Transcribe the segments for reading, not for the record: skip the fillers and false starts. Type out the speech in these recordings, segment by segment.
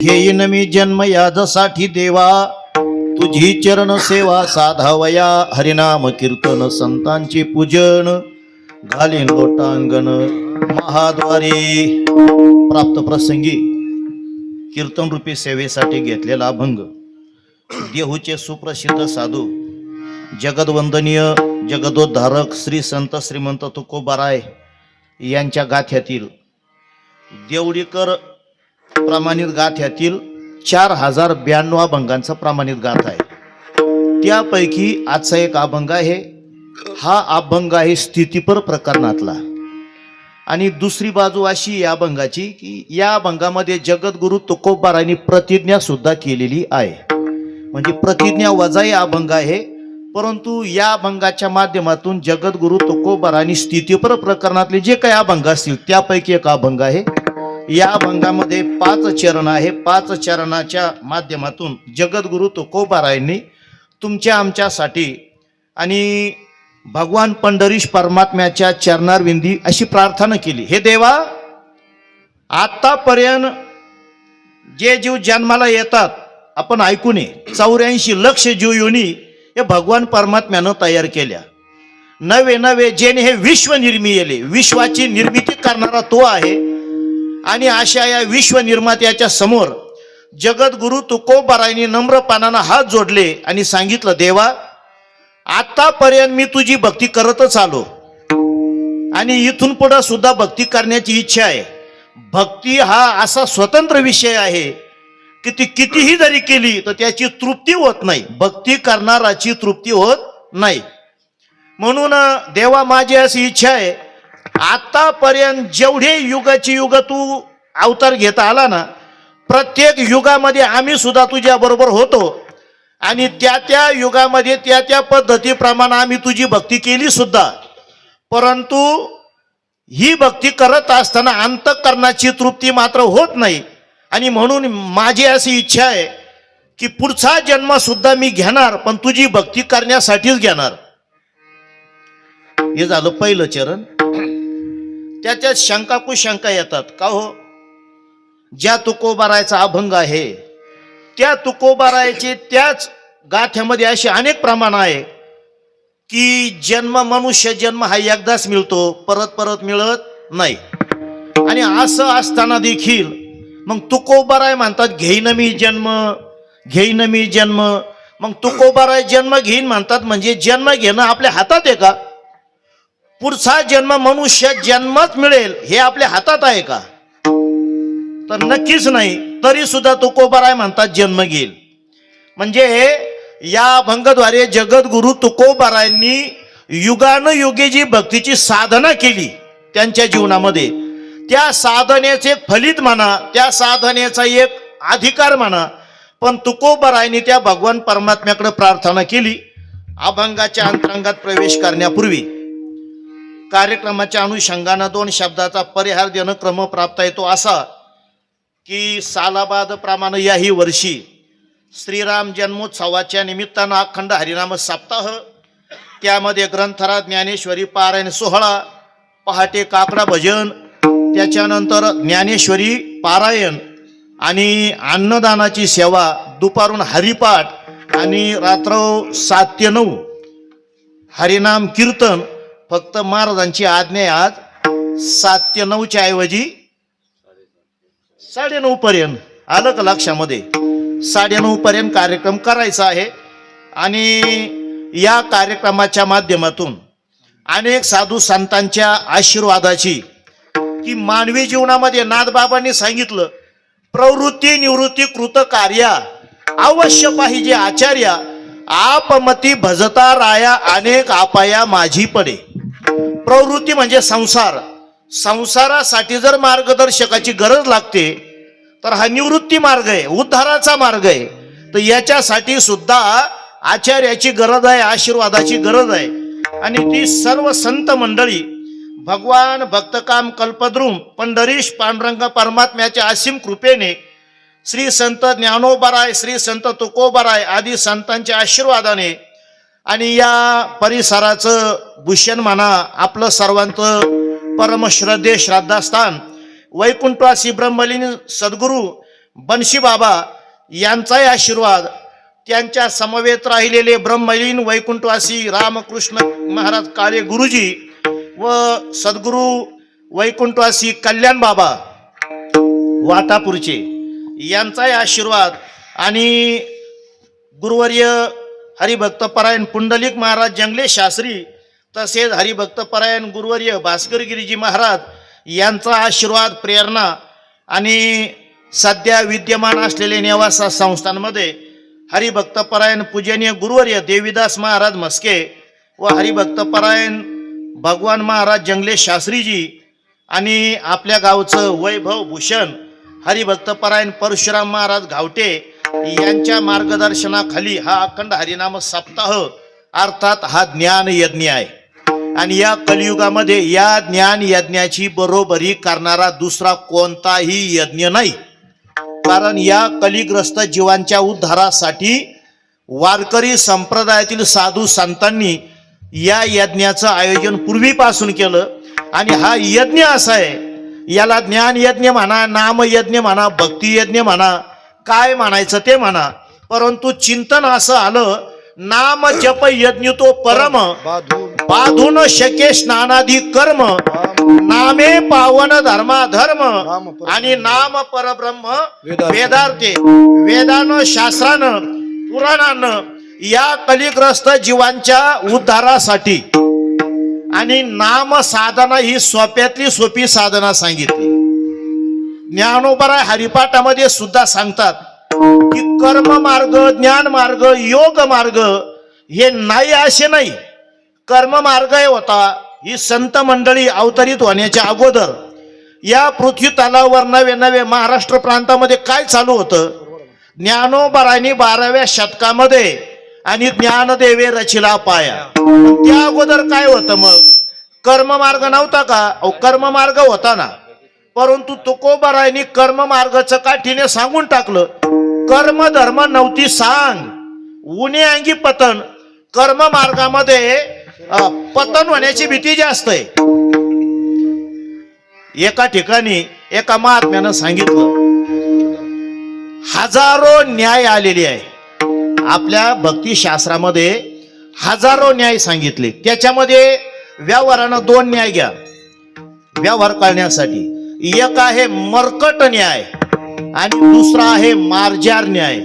घेईन मी जन्म याजसाठी देवा, तुझी चरण सेवा साधावया. हरिनाम कीर्तन संतांचे पूजन, घालीन लोटांगण महाद्वारे. प्राप्त प्रसंगी कीर्तन रूपी सेवेसाठी घेतलेला अभंग देहूचे सुप्रसिद्ध साधू जगदवंदनीय जगदोद्धारक श्री संत श्रीमंत तुकोबाराय यांच्या गाथ्यातील देवडीकर प्रमाणित गाथ्यातील 4092 अभंगांचा प्रमाणित गाथा आहे. त्यापैकी आजचा एक अभंग आहे. हा अभंग आहे स्थितीपर प्रकरणातला. आणि दुसरी बाजू अशी या अभंगाची की या अभंगामध्ये जगद्गुरु तुकोबारायांनी प्रतिज्ञा सुद्धा केलेली आहे. म्हणजे प्रतिज्ञा वजा या अभंग आहे, परंतु या अभंगाच्या माध्यमातून जगद्गुरु तुकोबारायांनी स्थितीपर प्रकरणातले जे काही अभंग असतील त्यापैकी एक अभंग आहे. या अभंगामध्ये 5 चरण आहे. 5 चरणाच्या माध्यमातून जगद्गुरु तुकोबारायांनी तुमच्या आमच्यासाठी आणि भगवान पंढरीश परमात्म्याच्या चरणारविंदी अशी प्रार्थना केली. हे देवा, आतापर्यंत जे जीव जन्माला येतात आपण ऐकू नये, 84 लक्ष जीव योनी हे भगवान परमात्म्यानं तयार केल्या. नवे नवे जेने हे विश्व निर्मिले, विश्वाची निर्मिती करणारा तो आहे. आणि अशा या विश्व निर्मात्याच्या समोर जगद्गुरु तुकोबारायांनी नम्रपणानं हात जोडले आणि सांगितलं, देवा, आतापर्यंत मी तुझी भक्ती करतच आलो आणि इथून पुढे सुद्धा भक्ती करण्याची इच्छा आहे. भक्ती हा असा स्वतंत्र विषय आहे की ती कितीही जरी केली तर त्याची तृप्ती होत नाही, भक्ती करणाराची तृप्ती होत नाही. म्हणून देवा, माझी अशी इच्छा आहे, आतापर्यंत जेवढे युगाची युग तू अवतार घेता आला ना, प्रत्येक युगामध्ये आम्ही सुद्धा तुझ्या बरोबर होतो आणि त्या त्या युगामध्ये त्या त्या पद्धतीप्रमाणे आम्ही तुझी भक्ती केली सुद्धा. परंतु ही भक्ती करत असताना अंतःकरणाची तृप्ती मात्र होत नाही. आणि म्हणून माझी अशी इच्छा आहे की पुढचा जन्म सुद्धा मी घेणार, पण तुझी भक्ती करण्यासाठीच घेणार. हे झालं पहिलं चरण. त्याच्यात शंका कुशंका येतात का हो, ज्या तुकोबारायचा अभंग आहे त्या तुकोबारायचे त्याच गाथ्यामध्ये असे अनेक प्रमाण आहे की जन्म, मनुष्य जन्म हा एकदाच मिळतो, परत परत मिळत नाही. आणि असं असताना देखील मग तुकोबाराय म्हणतात, घेईन मी जन्म, घेईन मी जन्म. मग तुकोबाराय जन्म घेईन म्हणतात, म्हणजे जन्म घेणं आपल्या हातात आहे का? पुढचा जन्म मनुष्य जन्मच मिळेल हे आपल्या हातात आहे का? तर नक्कीच नाही. तरी सुद्धा तुकोबाराय म्हणतात जन्म घेईल. म्हणजे या अभंगाद्वारे जगद्गुरु तुकोबारायांनी युगानुयुगे जी भक्तीची साधना केली त्यांच्या जीवनामध्ये, त्या साधनेचे फलित म्हणा, त्या साधनेचा एक अधिकार म्हणा, पण तुकोबारायांनी त्या भगवान परमात्म्याकडे प्रार्थना केली. अभंगाच्या अंतरंगात प्रवेश करण्यापूर्वी कार्यक्रमाच्या अनुषंगानं 2 शब्दाचा परिहार देणं क्रमप्राप्त आहे. तो असा की सालाबाद प्रमाणे याही वर्षी श्रीराम जन्मोत्सवाच्या निमित्तानं अखंड हरिनाम सप्ताह, त्यामध्ये ग्रंथराज ज्ञानेश्वरी पारायण सोहळा, पहाटे काकडा भजन, त्याच्यानंतर ज्ञानेश्वरी पारायण आणि अन्नदानाची सेवा, दुपारून हरिपाठ आणि रात्र 7 ते 9 हरिनाम कीर्तन. फक्त महाराजांची आज्ञा आहे, आज 7 ते 9च्या ऐवजी 9:30 पर्यंत, आलं का लक्षामध्ये, 9:30 पर्यंत कार्यक्रम करायचा आहे. आणि या कार्यक्रमाच्या माध्यमातून अनेक साधू संतांच्या आशीर्वादाची की मानवी जीवनामध्ये नाथबाबांनी सांगितलं, प्रवृत्ती निवृत्ती कृत कार्या अवश्य पाहिजे आचार्या, आपमती भजता राया अनेक आपाया माझी पडे. प्रवृत्ती म्हणजे संसार. संसारासाठी जर मार्गदर्शकाची गरज लागते तर हा निवृत्ती मार्ग आहे, उद्धाराचा मार्ग आहे. तर याच्यासाठी सुद्धा आचार्याची गरज आहे, आशीर्वादाची गरज आहे. आणि ती सर्व संत मंडळी भगवान भक्तकाम कल्पद्रुम पंढरीश पांडुरंग परमात्म्याच्या असीम कृपेने श्री संत ज्ञानोबाराय, श्री संत तुकोबाराय आदी संतांच्या आशीर्वादाने आणि या परिसराचं भूषण म्हणा, आपलं सर्वांचं परमश्रद्धे श्रद्धास्थान वैकुंठवासी ब्रह्मलीन सद्गुरू बनशी बाबा यांचाही आशीर्वाद, त्यांच्या समवेत राहिलेले ब्रह्मलीन वैकुंठवासी रामकृष्ण महाराज काळे गुरुजी व सद्गुरू वैकुंठवासी कल्याण बाबा वाटापूरचे यांचाही आशीर्वाद आणि गुरुवर्य हरिभक्तपरायण पुंडलिक महाराज जंगले शास्त्री तसेच हरिभक्तपरायण गुरुवर्य भास्कर गिरीजी महाराज यांचा आशीर्वाद, प्रेरणा आणि सध्या विद्यमान असलेले नेवासा संस्थांमध्ये हरिभक्तपरायण पूजनीय गुरुवर्य देवीदास महाराज मस्के व हरिभक्तपरायण भगवान महाराज जंगले शास्त्रीजी आणि आपल्या गावचं वैभव भूषण हरिभक्तपरायण परशुराम महाराज घावटे यांच्या मार्गदर्शनाखाली हा अखंड हरिनाम सप्ताह अर्थात हा ज्ञान यज्ञ आहे. आणि या कलियुगामध्ये या ज्ञान यज्ञाची बरोबरी करणारा दुसरा कोणताही यज्ञ नाही. कारण या कलिग्रस्त जीवांच्या उद्धारासाठी वारकरी संप्रदायातील साधू संतांनी या यज्ञाचं आयोजन पूर्वीपासून केलं. आणि हा यज्ञ असा आहे, याला ज्ञान यज्ञ म्हणा, नाम यज्ञ म्हणा, भक्ती यज्ञ म्हणा, काय म्हणायचं ते म्हणा, परंतु चिंतन असं आलं, नाम जप यज्ञ तो परम बाधून शके स्नानादी कर्म, नामे पावन धर्माधर्म आणि नाम परब्रह्म वेदार्थे. वेदानं, शास्त्रानं, पुराणानं या कलिग्रस्त जीवांच्या उद्धारासाठी आणि नाम साधना ही सोप्यातली सोपी साधना सांगितली. ज्ञानोबा हरिपाठामध्ये सुद्धा सांगतात की कर्म मार्ग, ज्ञान मार्ग, योग मार्ग हे नाही असे नाही. कर्म मार्ग होता ही संत मंडळी अवतरित होण्याच्या अगोदर या पृथ्वी तलावर नवे नवे महाराष्ट्र प्रांतामध्ये काय चालू होतं, ज्ञानोबारांनी 12व्या शतकामध्ये आणि ज्ञानदेवे रचिला पाया. त्या अगोदर काय होतं मग? कर्म मार्ग नव्हता का? कर्म मार्ग होता ना, परंतु तुकोबारायांनी कर्म मार्गाचं काठीने सांगून टाकलं. कर्म धर्म नव्हती सांग, उन्हे अंगी पतन. कर्म मार्गामध्ये पतन होण्याची भीती जास्त आहे. एका ठिकाणी एका महात्म्यानं सांगितलं, हजारो न्याय आलेले आहे आपल्या भक्तिशास्त्रामध्ये, हजारो न्याय सांगितले. त्याच्यामध्ये व्यवहारानं 2 न्याय घ्या व्यवहार करण्यासाठी. एक आहे मर्कट न्याय आणि दुसरा आहे मार्जार न्याय.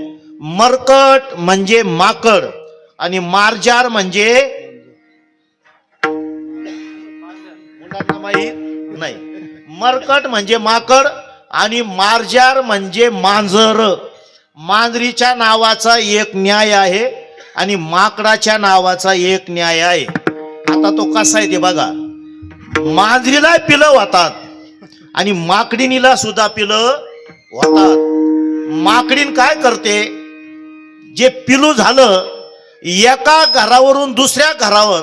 मर्कट म्हणजे माकड आणि मार्जार म्हणजे मुलांना माहित नाही. मर्कट म्हणजे माकड आणि मार्जार म्हणजे मांजर. मांजरीच्या नावाचा एक न्याय आहे आणि माकडाच्या नावाचा एक न्याय आहे. आता तो कसा आहे ते बघा. मांजरीला पिलं होतात आणि माकडीनीला सुद्धा पिलं होतात. माकडीन काय करते, जे पिलू झालं एका घरावरून दुसऱ्या घरावर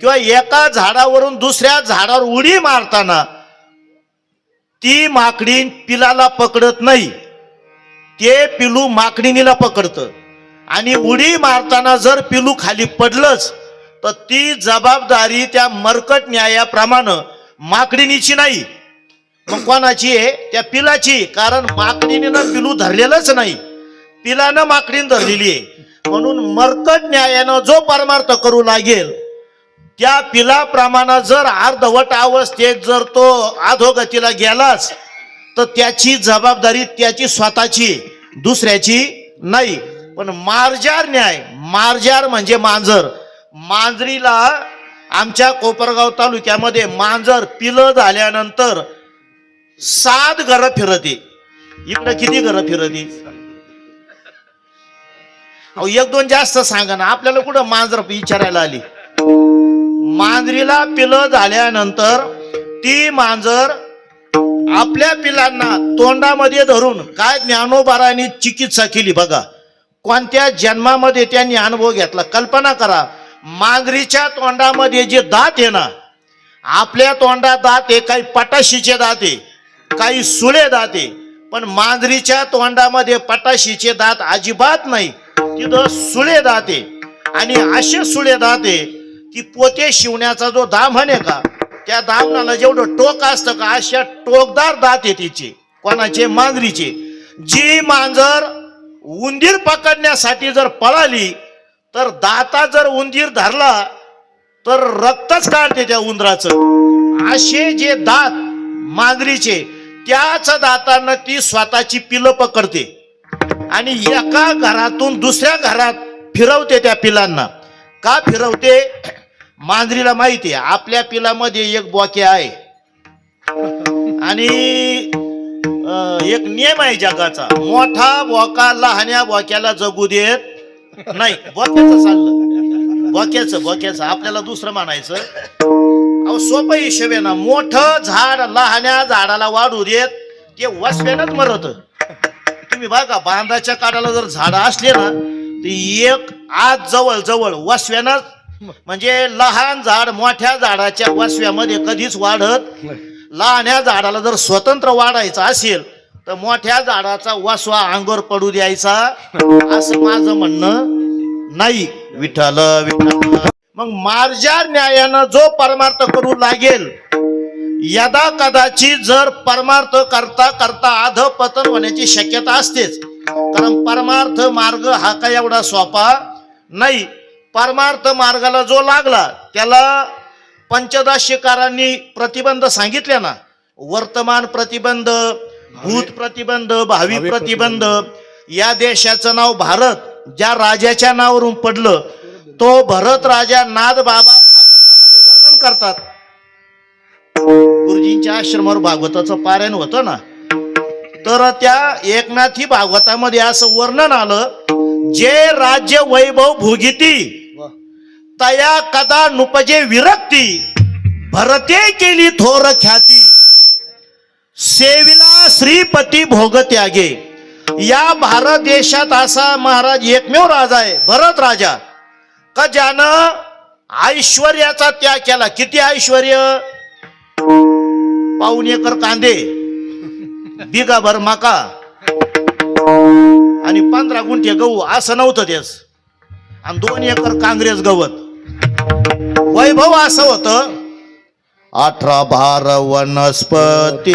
किंवा एका झाडावरून दुसऱ्या झाडावर उडी मारताना ती माकडीन पिलाला पकडत नाही, ते पिलू माकडीनीला पकडतं. आणि उडी मारताना जर पिलू खाली पडलंच तर ती जबाबदारी त्या मर्कट न्यायाप्रमाणे माकडीनीची नाही, मग कोणाची आहे? त्या पिलाची. कारण माकडीनं पिलू धरलेलंच नाही, पिलानं माकडीन धरलेली आहे. म्हणून मर्कट न्यायानं जो परमार्थ करू लागेल त्या पिलाप्रमाणे जर अर्धवट अवस्थेत जर तो अधोगतीला गेलाच तर त्याची जबाबदारी त्याची स्वतःची, दुसऱ्याची नाही. पण मार्जार न्याय, मार्जार म्हणजे मांजर. मांजरीला आमच्या कोपरगाव तालुक्यामध्ये मांजर पिलं झाल्यानंतर 7 घरं फिरते. इकडं किती घरं फिरते? 1-2 जास्त सांगा ना, आपल्याला कुठं मांजर विचारायला आली. मांजरीला पिलं झाल्यानंतर ती मांजर आपल्या पिलांना तोंडामध्ये धरून, काय ज्ञानोबारांनी चिकित्सा केली बघा. कोणत्या जन्मामध्ये त्यांनी अनुभव घेतला कल्पना करा. मांजरीच्या तोंडामध्ये जे दात आहे ना, आपल्या तोंडात दात आहे, काही पटाशीचे दात आहे, काही सुळे दात आहे, पण मांजरीच्या तोंडामध्ये पटाशीचे दात अजिबात नाही, तिथं सुळे दात आहे. आणि असे सुळे दात आहे की पोते शिवण्याचा जो दामन आहे का, त्या दामनाला जेवढं टोक असतं का, अशा टोकदार दात आहे तिचे. कोणाचे? मांजरीचे. जी मांजर उंदीर पकडण्यासाठी जर पळाली तर दाता जर उंदीर धरला तर रक्तच काढते त्या उंदराचं. असे जे दात मांजरीचे त्याच दातानं ती स्वतःची पिलं पकडते आणि एका घरातून दुसऱ्या घरात फिरवते त्या पिलांना. का फिरवते? मांजरीला माहिती आहे आपल्या पिलामध्ये एक बोक्या आहे आणि एक नियम आहे जगाचा, मोठा बोका लहान्या बोक्याला जगू देत नाही. बोक्याचं चाललं, बोक्याचं आपल्याला दुसरं म्हणायचं. अहो सोपं हिशोब आहे ना. मोठं झाड लहान्या झाडाला वाढू देत, ते वसव्यानच मरत. तुम्ही बघा बांधाच्या काठाला जर झाड असले ना ते एक आज जवळ जवळ वसव्यानच, म्हणजे लहान झाड मोठ्या झाडाच्या वसव्यामध्ये कधीच वाढत. लहान्या झाडाला जर स्वतंत्र वाढायचं असेल तर मोठ्या झाडाचा वसवा अंगावर पडू द्यायचा, असं माझं म्हणणं नाही. विठ्ठल विठ्ठल. मग मार्जा न्यायानं जो परमार्थ करू लागेल, यदा कदाचित जर परमार्थ करता करता अधपतन होण्याची शक्यता असतेच. कारण परमार्थ मार्ग हा काय एवढा सोपा नाही. परमार्थ मार्गाला जो लागला त्याला पंचदशिकारांनी प्रतिबंध सांगितले ना. वर्तमान प्रतिबंध, भूत प्रतिबंध, भावी प्रतिबंध. या देशाचं नाव भारत ज्या राजाच्या नावावरून पडलं तो भरत राजा नाद बाबा भागवतामध्ये वर्णन करतात. गुरुजींच्या आश्रमावर भागवताचं पारायण होतं ना, तर त्या एकनाथी भागवतामध्ये असं वर्णन आलं, जे राज्य वैभव भोगिती तया कदा नुपजे विरक्ती, भरते केली थोर ख्याती, सेविला श्रीपती भोग त्यागे. या भारत देशात असा महाराज एकमेव राजा आहे भरत राजा, का ज्यानं ऐश्वर्याचा त्याग केला. किती ऐश्वर्य? 1.5 एकर कांदे, बिगाभर मका आणि 15 गुंठे गहू, असं नव्हतं तेच. आणि 2 एकर काँग्रेस गवत. वैभव असं होतं. 18 भार वनस्पती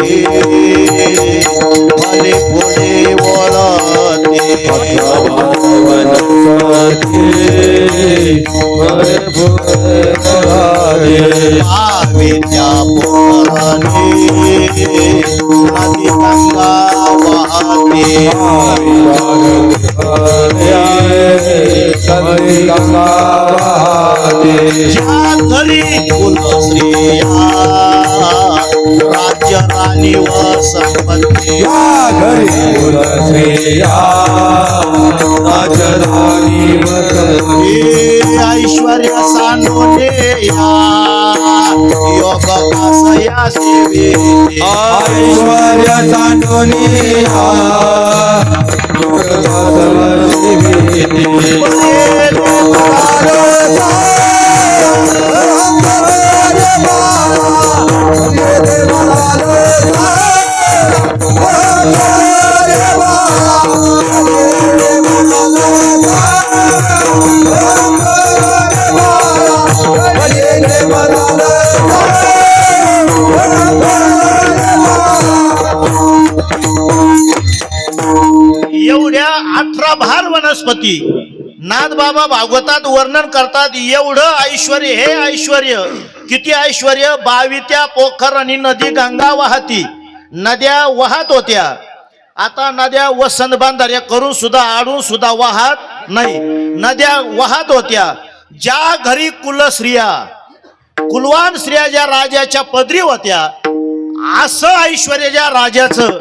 फले फुले वळते, विद्या पोराने नदी गंगा वाहते, ज्या घरी कुलश्रिया राज्य राणी व संपत्ती, ऐश्वर्य सांडोले योग कासया सेवे, ऐश्वर्य सांडोले एवढ्या 18 भार वनस्पती नाथबाबा भागवतात वर्णन करतात. एवढं ऐश्वर्य, हे ऐश्वर्य किती ऐश्वर्य. 22 पोखर आणि नदी गंगा वाहती. नद्या वाहत होत्या. आता नद्या वसंत बांधाऱ्या करून सुद्धा आडून सुद्धा वाहत नाही. नद्या वाहत होत्या. ज्या घरी कुलस्त्रिया, कुलवान स्त्रिया ज्या राजाच्या पदरी होत्या, असं ऐश्वर्य ज्या राजाचं,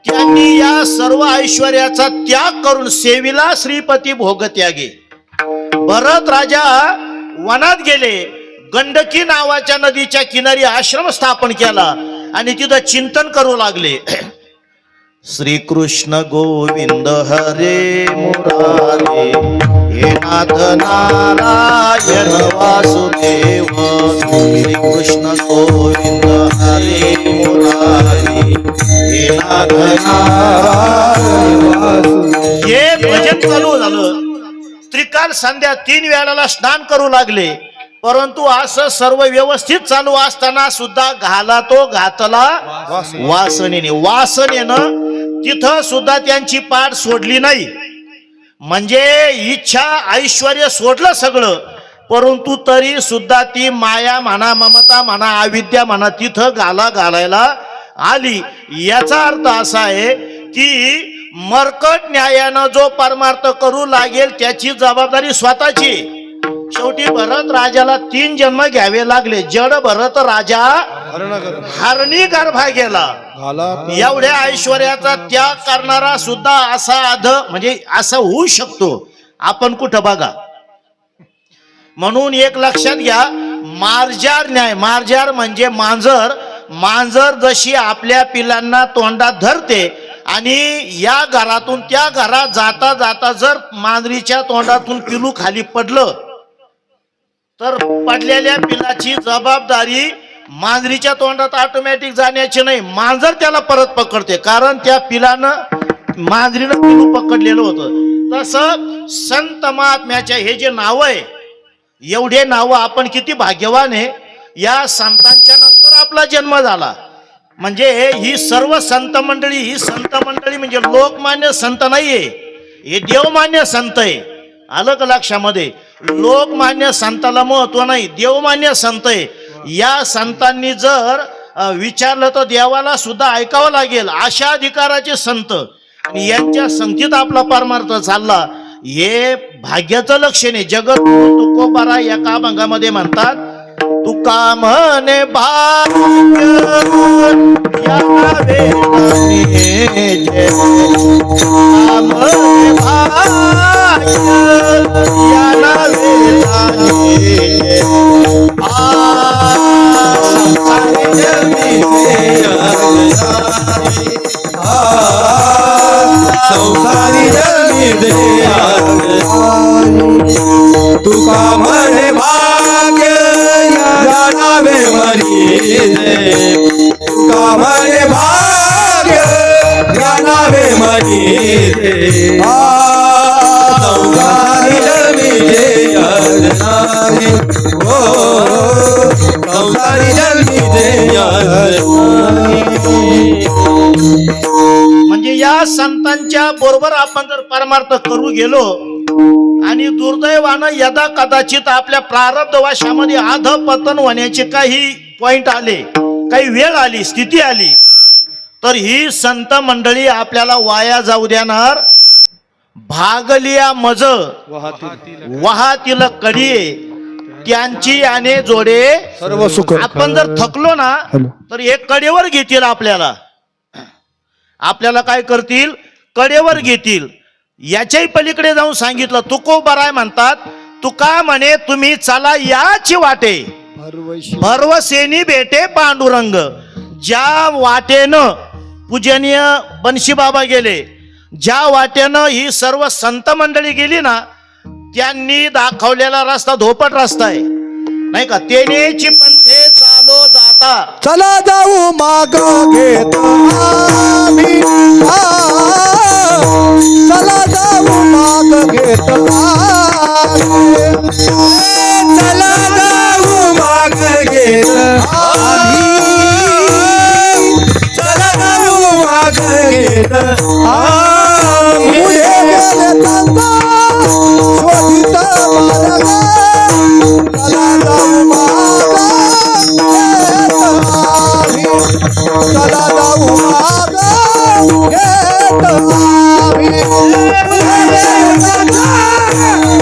त्यांनी या सर्व ऐश्वर्याचा त्याग करून सेविला श्रीपती भोग त्यागे. भरत राजा वनात गेले. गंडकी नावाच्या नदीच्या किनारी आश्रम स्थापन केला आणि तिथं चिंतन करू लागले. श्रीकृष्ण गोविंद हरे मुरारे, हे नाथ नारायण वासुदेव. श्रीकृष्ण गोविंद हरे मुरारे, हे नाथ नारायण वासुदेव. हे भजन चालू झालं. त्रिकाल संध्या 3 वेळाला स्नान करू लागले. परंतु असं सर्व व्यवस्थित चालू असताना सुद्धा घाला तो घातला वासनेने. वासनेनं तिथं सुद्धा त्यांची पाठ सोडली नाही. म्हणजे इच्छा ऐश्वर सोडलं सगळं, परंतु तरी सुद्धा ती माया म्हणा, ममता म्हणा, अविद्या म्हणा तिथं घालायला आली. याचा अर्थ असा आहे की मरकट न्यायानं जो परमार्थ करू लागेल त्याची जबाबदारी स्वतःची. शेवटी भरत राजाला 3 जन्म घ्यावे लागले. जड भरत राजा हरणी गर्भा गेला. एवढ्या ऐश्वर्याचा त्याग करणारा सुद्धा असा म्हणजे असा होऊ शकतो. आपण कुठं बघा. म्हणून एक लक्षात घ्या, मार्जार न्याय. मार्जार म्हणजे मांजर जशी आपल्या पिलांना तोंडात धरते आणि या घरातून त्या घरात जाता जाता जर मांजरीच्या तोंडातून पिलू खाली पडलं तर पडलेल्या पिलाची जबाबदारी मांजरीच्या तोंडात ऑटोमॅटिक जाण्याची नाही, मांजर त्याला परत पकडते, कारण त्या पिलानं मांजरीनं पिलू पकडलेलं होतं. तसं संत महात्म्याच्या हे जे नाव आहे, एवढे नाव आपण किती भाग्यवान आहे. या संतांच्या नंतर आपला जन्म झाला. म्हणजे ही सर्व संत मंडळी, ही संत मंडळी म्हणजे लोकमान्य संत नाहीये, हे देवमान्य संत आहे. आलं का लक्षामध्ये? लोकमान्य संताला महत्व नाही, देवमान्य संत आहे. या संतांनी जर विचारलं तर देवाला सुद्धा ऐकावं लागेल, अशा अधिकाराचे संत. आणि यांच्या संगतीत आपला परमार्थ चालला, हे भाग्याचं लक्षण आहे. जगद्गुरु तुकोबारा एका अभंगामध्ये म्हणतात, तुका म्हणे भाग्य या वेदाने जय, तुका म्हणे भाग्य या वेदाने जय. संसारी जन्मी तुका म्हणे भाग्य या नावे मरी. तुका म्हणे भाग्य या नावे मरी. संसारी जन्मी हो, संसारी जन्मी म्हणजे या संतांच्या बरोबर आपण जर परमार्थ करू गेलो आणि दुर्दैवानं यदा कदाचित आपल्या प्रारब्ध वशामध्ये अधपतन होण्याचे काही पॉइंट आले, काही वेळ आली, स्थिती आली, तर ही संत मंडळी आपल्याला वाया जाऊ देणार. भागलिया मज वाहातील कडिये त्यांची आणि जोडे सर्व सुख. आपण जर थकलो ना तर एक कडेवर घेतील आपल्याला काय करतील? कडेवर घेतील. याच्याही पलीकडे जाऊन सांगितलं, तुकोबाराय म्हणतात, तुका म्हणे तुम्ही चला याची वाटे, भरवसेनी भेटे पांडुरंग. ज्या वाटेनं पूजनीय बनशी बाबा गेले, ज्या वाटेनं ही सर्व संत मंडळी गेली ना, त्यांनी दाखवलेला रस्ता धोपट रस्ता आहे, नाही का? तेनेची पंथे चालो जाता. चला जाऊ माग घेत आम्ही, चला जाऊ माग घेत आम्ही, चला जाऊ माग घेत आम्ही, चला जाऊ माग घेत आम्ही. पुढे गेले त्यांचा शोधित मार्ग, चला जाऊ माग घेत आम्ही, चला जाऊ माग घेत आम्ही.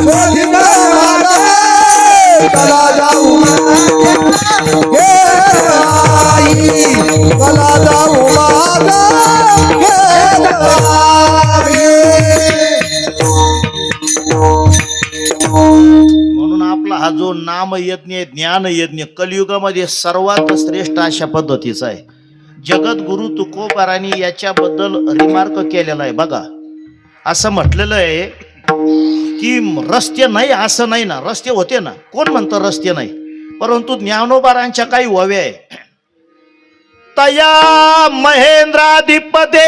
शोधित मार्ग, चला जाऊ घेत आई, चला जाऊ माग घेत आम्ही. म्हणून आपला हा जो नाम यज्ञ, ज्ञान यज्ञ कलियुगामध्ये सर्वात श्रेष्ठ अशा पद्धतीचा आहे. जगद्गुरु तुकोबारांनी याच्याबद्दल रिमार्क केलेला आहे. बघा, असं म्हटलेलं आहे की रस्ते नाही असं नाही ना, रस्ते होते ना. कोण म्हणतं रस्ते नाही? परंतु ज्ञानोबारांच्या काही ओव्या आहे. तया महेंद्राधिपदे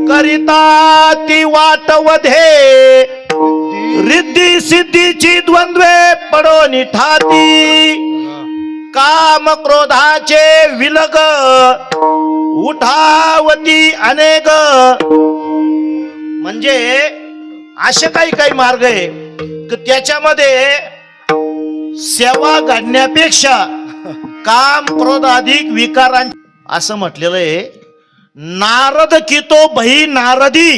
करिता ती वाट वधे, रिद्धी सिद्धीची द्वंद्वे पडो निठाती, काम क्रोधाचे विलग उठावती अनेक, म्हणजे असे काही काही मार्ग आहे की त्याच्यामध्ये सेवा घडण्यापेक्षा काम क्रोध अधिक विकारां असं म्हटलेलं आहे. नारद की तो भई नारदी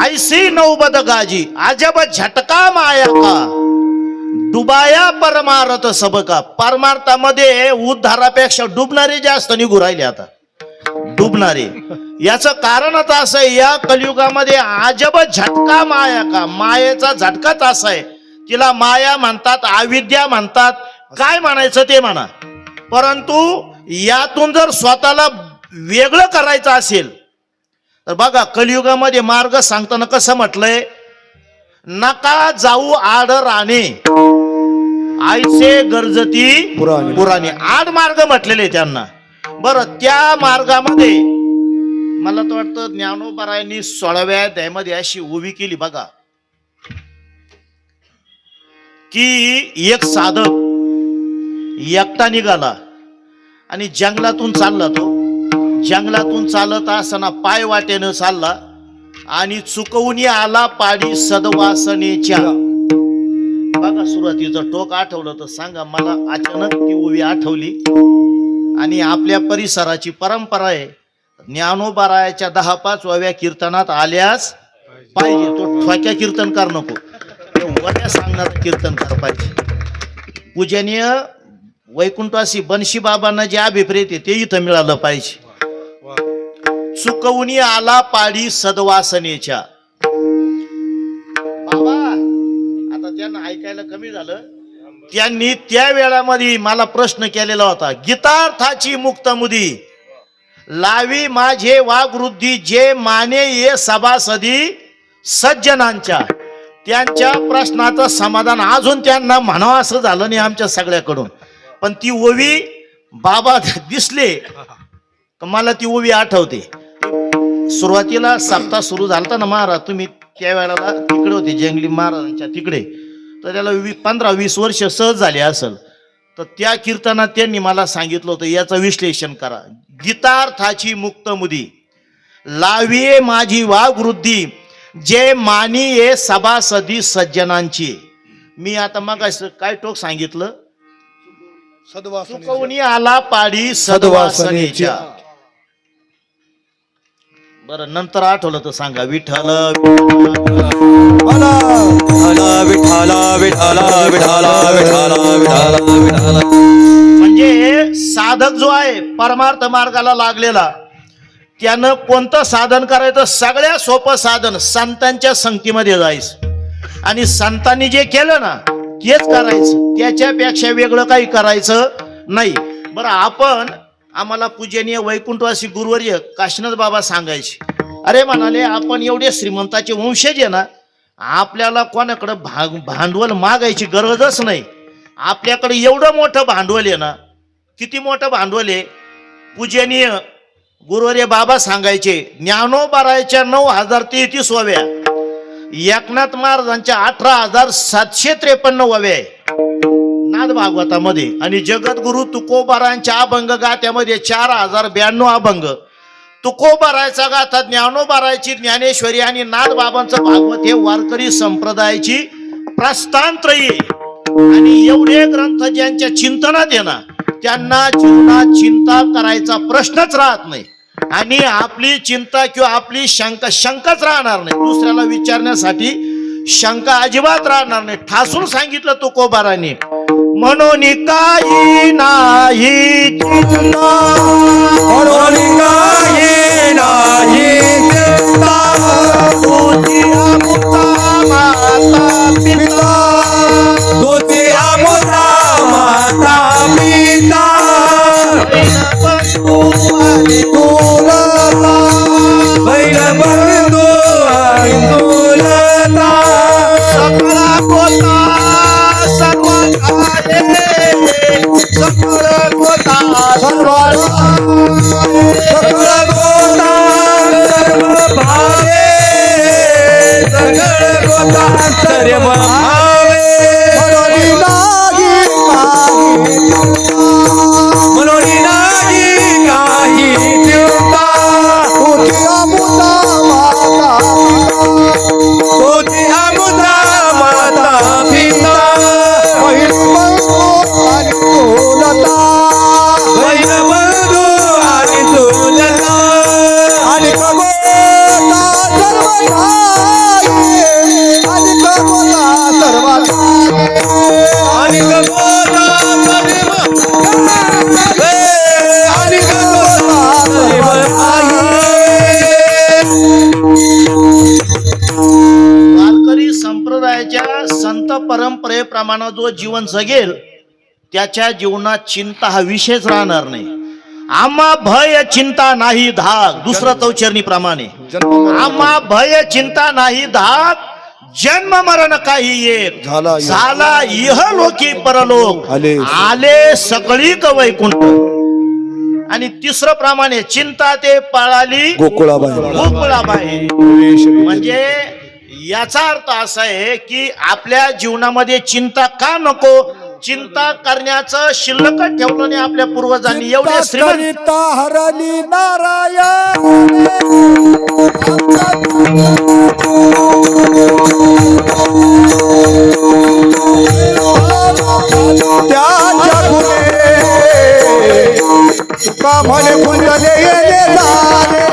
ऐसी नौबद गाजी, अजब झटका माया का डुबाया परमार्थ सबका. परमार्थामध्ये उद्धारापेक्षा डुबणारे जास्त निघू राहिले आता, डुबणारे. याचं कारणच असं आहे, या कलियुगामध्ये अजब झटका माया का, मायेचा झटकाच असा आहे. तिला माया म्हणतात, अविद्या म्हणतात, काय म्हणायचं ते म्हणा. परंतु यातून जर स्वतःला वेगळं करायचं असेल तर बघा, कलियुगामध्ये मार्ग सांगताना कसं म्हटलंय, नका जाऊ आड राणे आईचे गरजती पुराणे. आड मार्ग म्हटलेले त्यांना. बरं, त्या मार्गामध्ये मला तर वाटतं ज्ञानोबारायांनी 16व्या अध्यायामध्ये अशी उभी केली बघा, की एक साधक एकटा निघाला आणि जंगलातून चालला. तो जंगलातून चालत असताना पाय वाटेनं चालला आणि चुकवून आला पाडी सदवासनेच्या. बघा, सुरुवातीचं टोक आठवलं तर सांगा मला. अचानक ती उभी आठवली. आणि आपल्या परिसराची परंपरा आहे, ज्ञानोबारायाच्या 10-5व्या कीर्तनात आल्यास पाहिजे. तो ठोक्या कीर्तनकार नको, वड्या सांगणार कीर्तनकार पाहिजे. पूजनीय वैकुंठवासी बनशी बाबांना जे अभिप्रेत आहे ते इथं मिळालं पाहिजे. चुकवून आला पाडी सदवासनेच्या. बाबा आता त्यांना ऐकायला कमी झालं. त्यांनी त्या वेळामध्ये मला प्रश्न केलेला होता, गीतार्थाची मुक्तमुदी लावी माझे वागवृद्धी जे माने ये सभासदी सज्जनांच्या. त्यांच्या प्रश्नाचं समाधान अजून त्यांना म्हणावं असं झालं नाही आमच्या सगळ्याकडून. पण ती ओवी बाबा दिसले मला ती ओवी आठवते. सुरुवातीला सप्ताह सुरू झाला ना महाराज, तुम्ही त्या वेळेला तिकडे होते जंगली महाराजांच्या तिकडे, तर त्याला 15-20 वर्ष सहज झाले असेल. तर त्या कीर्तनात त्यांनी मला सांगितलं होतं, याचं विश्लेषण करा. गीतार्थाची मुक्तमुदी लाविये माझी वागवृद्धी जे मानी ये सभासदी सज्जनांची. मी आता मग काय टोक सांगितलं, चुकवून आला पाडी सदवासनेच्या. बरं, नंतर आठवलं तर सांगा. विठ्ठल म्हणजे साधक जो आहे परमार्थ मार्गाला लागलेला, त्यानं कोणतं साधन करायचं, सगळ्यात सोपं साधन संतांच्या संगतीमध्ये जायचं आणि संतांनी जे केलं ना तेच करायचं, त्याच्यापेक्षा वेगळं काही करायचं नाही. बरं, आपण आम्हाला पूजनीय वैकुंठवासी गुरुवर्य काशीनाथ बाबा सांगायचे, अरे म्हणाले आपण एवढे श्रीमंताचे वंशज आहे ना, आपल्याला कोणाकडे भांडवल मागायची गरजच नाही. आपल्याकडे एवढं मोठं भांडवल आहे ना. किती मोठं भांडवल आहे. पूजनीय गुरुवर्य बाबा सांगायचे, ज्ञानोबारायच्या 9,033 वव्या, एकनाथ महाराजांच्या 18,753 वव्या आहे नाद भागवतामध्ये, आणि जगद्गुरु तुकोबारायांच्या अभंग गाथ्यामध्ये 4,092 अभंग. तुकोबारायचा गाथा, ज्ञानोबारायची ज्ञानेश्वरी आणि नाद बाबांचं भागवत हे वारकरी संप्रदायाची प्रस्थानत्रयी. आणि एवढे ग्रंथ ज्यांच्या चिंतनात आहे ना, त्यांना जीवनात चिंता करायचा प्रश्नच राहत नाही. आणि आपली चिंता किंवा आपली शंकाच राहणार नाही. दुसऱ्याला विचारण्यासाठी शंका अजिबात राहणार नाही. ठासून सांगितलं तुकोबारांनी, म्हणून काही नाही चिंता, म्हणून काही नाही चिंता, तुझी अमृता माता पिता, तुझी अमृता माता पिता, बैल बंधू इंदुलता, सकळा होता सर्व सकळ होता सर्व सकळ गोता सर्व भावे, सकळ गोता सर्व भावे, म्हणून नाही म्हणून नाही काही परंपरेप्रमाणे जो जीवन जगेल त्याच्या जीवनात चिंता हा विषयच राहणार नाही. आम्हा भय चिंता नाही धाक, दुसरं चौचरणी प्रमाणे आम्हा भय चिंता नाही धाक, जन्म मरण काही एक झाला इह लोकी परलोक, आले सगळी वैकुंठ. आणि तिसरं प्रमाणे चिंता ते पळाली गोकुळाबाई. म्हणजे याचा अर्थ असा आहे की आपल्या जीवनामध्ये चिंता का नको, चिंता करण्याचं शिल्लक ठेवलं नाही आपल्या पूर्वजांनी. एवढे श्रीमंत हरली नारायण त्याच्या गुणे तुका म्हणे कुंडले येणे जाणे,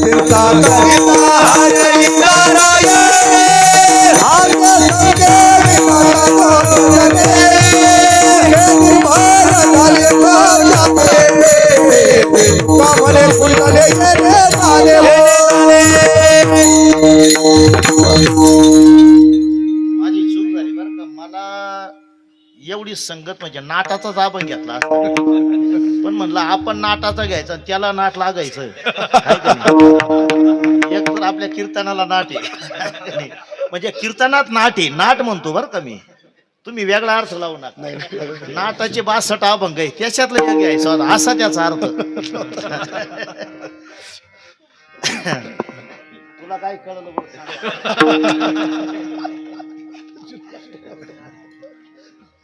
चिंता करिता हरली नारायण आज्ञा संगे विमाना तुझने, हे निर्भय झाले तुका म्हणे कुंडले येणे जाणे. माझी चूक झाली बरं का. मला एवढी संगत म्हणजे नाटाचाच आपण घेतला असता. पण म्हणलं आपण नाटाचा घ्यायचा आणि त्याला नाट लागायचं. हाय का नाही? एक तर आपल्या कीर्तनाला नाट आहे म्हणजे कीर्तनात नाट आहे, नाट म्हणतो बरं का मी, तुम्ही वेगळा अर्थ लावू नका. नाटाचे 62 अभंग आहे, त्याच्यातलं एक घ्यायचं होता असा त्याचा अर्थ. तुला काय कळलं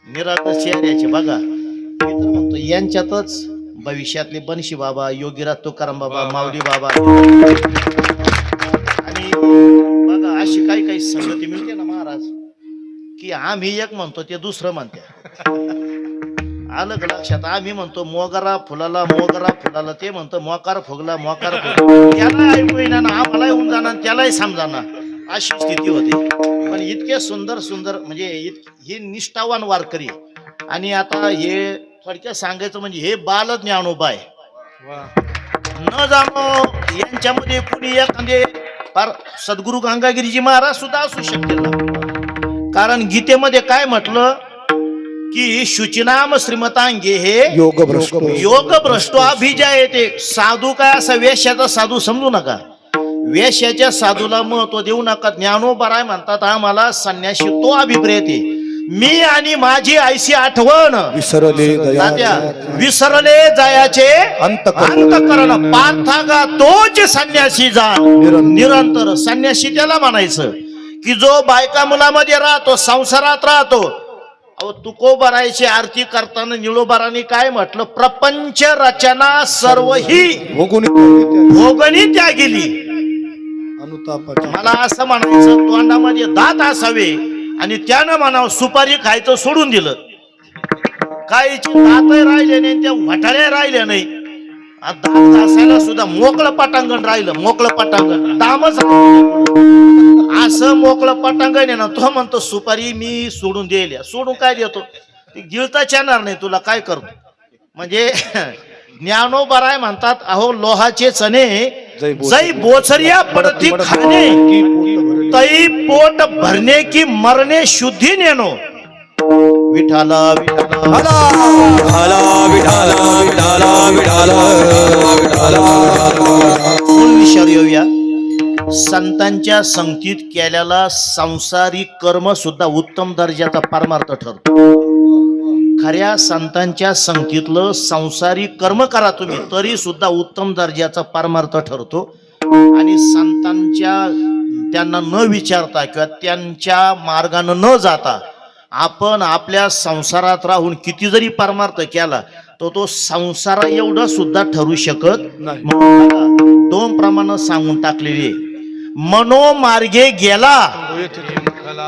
निरागस चेहऱ्याचे बघा. मी तर म्हणतो यांच्यातच भविष्यातले बनशी बाबा, योगीराज तुकाराम बाबा, माऊली बाबा आणि बघा अशी काही काही संगती मिळते ना महाराज, की आम्ही एक म्हणतो ते दुसरं म्हणते. आलं का लक्षात? आम्ही म्हणतो मोगरा फुलाला मोगरा फुलाला, ते म्हणतो मोकार फुगला मोकार फुगला. त्याला ऐकू येणार ना, आम्हाला येऊन जाणार, त्यालाही समजाना, अशी स्थिती होती. पण इतके सुंदर सुंदर म्हणजे हे निष्ठावान वारकरी. आणि आता हे थोडक्यात सांगायचं म्हणजे हे बाल ज्ञानोबा आहे. न जाणो यांच्यामध्ये कुणी एखादे फार सद्गुरु गंगागिरीजी महाराज सुद्धा असू शकतील ना. कारण गीतेमध्ये काय म्हटलं की शुचिनाम श्रीमतांगे हे योग भ्रष्टो अभिजायते. साधू काय असा वेश्याचा साधू समजू नका, वेश्याच्या साधूला महत्व देऊ नका. ज्ञानोबा म्हणतात आम्हाला संन्याशी तो अभिप्रेत आहे. मी आणि माझी आईची आठवण विसरले जायाचे अंतकरण, पार्थागा तोच संन्यासी जाण निरंतर. संन्यासी त्याला म्हणायचं की जो बायका मुलामध्ये राहतो, संसारात राहतो. अहो तुकोबारायची आरती करताना निळोबारांनी काय म्हटलं? प्रपंच रचना सर्व ही भोगणी त्या गेली. मला असं म्हणायचं तोंडामध्ये दात असावे आणि त्यानं म्हणावं सुपारी खायचं सोडून दिलं. काहीचे दातही राहिले नाही, त्या वठाळ्या राहिल्या नाही. दात घासायला सुद्धा मोकळं पटांगण राहिलं, मोकळं पटांगण दामच असं मोकळं पटांगण आहे ना. तो म्हणतो सुपारी मी सोडून द्यायला. सोडून काय देतो? ती गिळताच येणार नाही तुला, काय करतो? म्हणजे ज्ञानोबाराय म्हणतात अहो लोहाचे चणे जै बोचरिया पडती खाणे, तई पोट भरणे की मरणे शुद्धी नेनो. विठाला विठाला विचार येऊया. संतांच्या संगतीत केलेला सांसारिक कर्म सुद्धा उत्तम दर्जाचा परमार्थ ठरतो. खऱ्या संतांच्या संगतीतलं सांसारिक कर्म करा तुम्ही तरी सुद्धा उत्तम दर्जाचा परमार्थ ठरतो. आणि संतांच्या त्यांना न विचारता किंवा त्यांच्या मार्गानं न जाता आपण आपल्या संसारात राहून किती जरी परमार्थ केला तो संसारा एवढा सुद्धा ठरू शकत नाही. 2 प्रमाण सांगून टाकलेले. मनोमार्गे गेला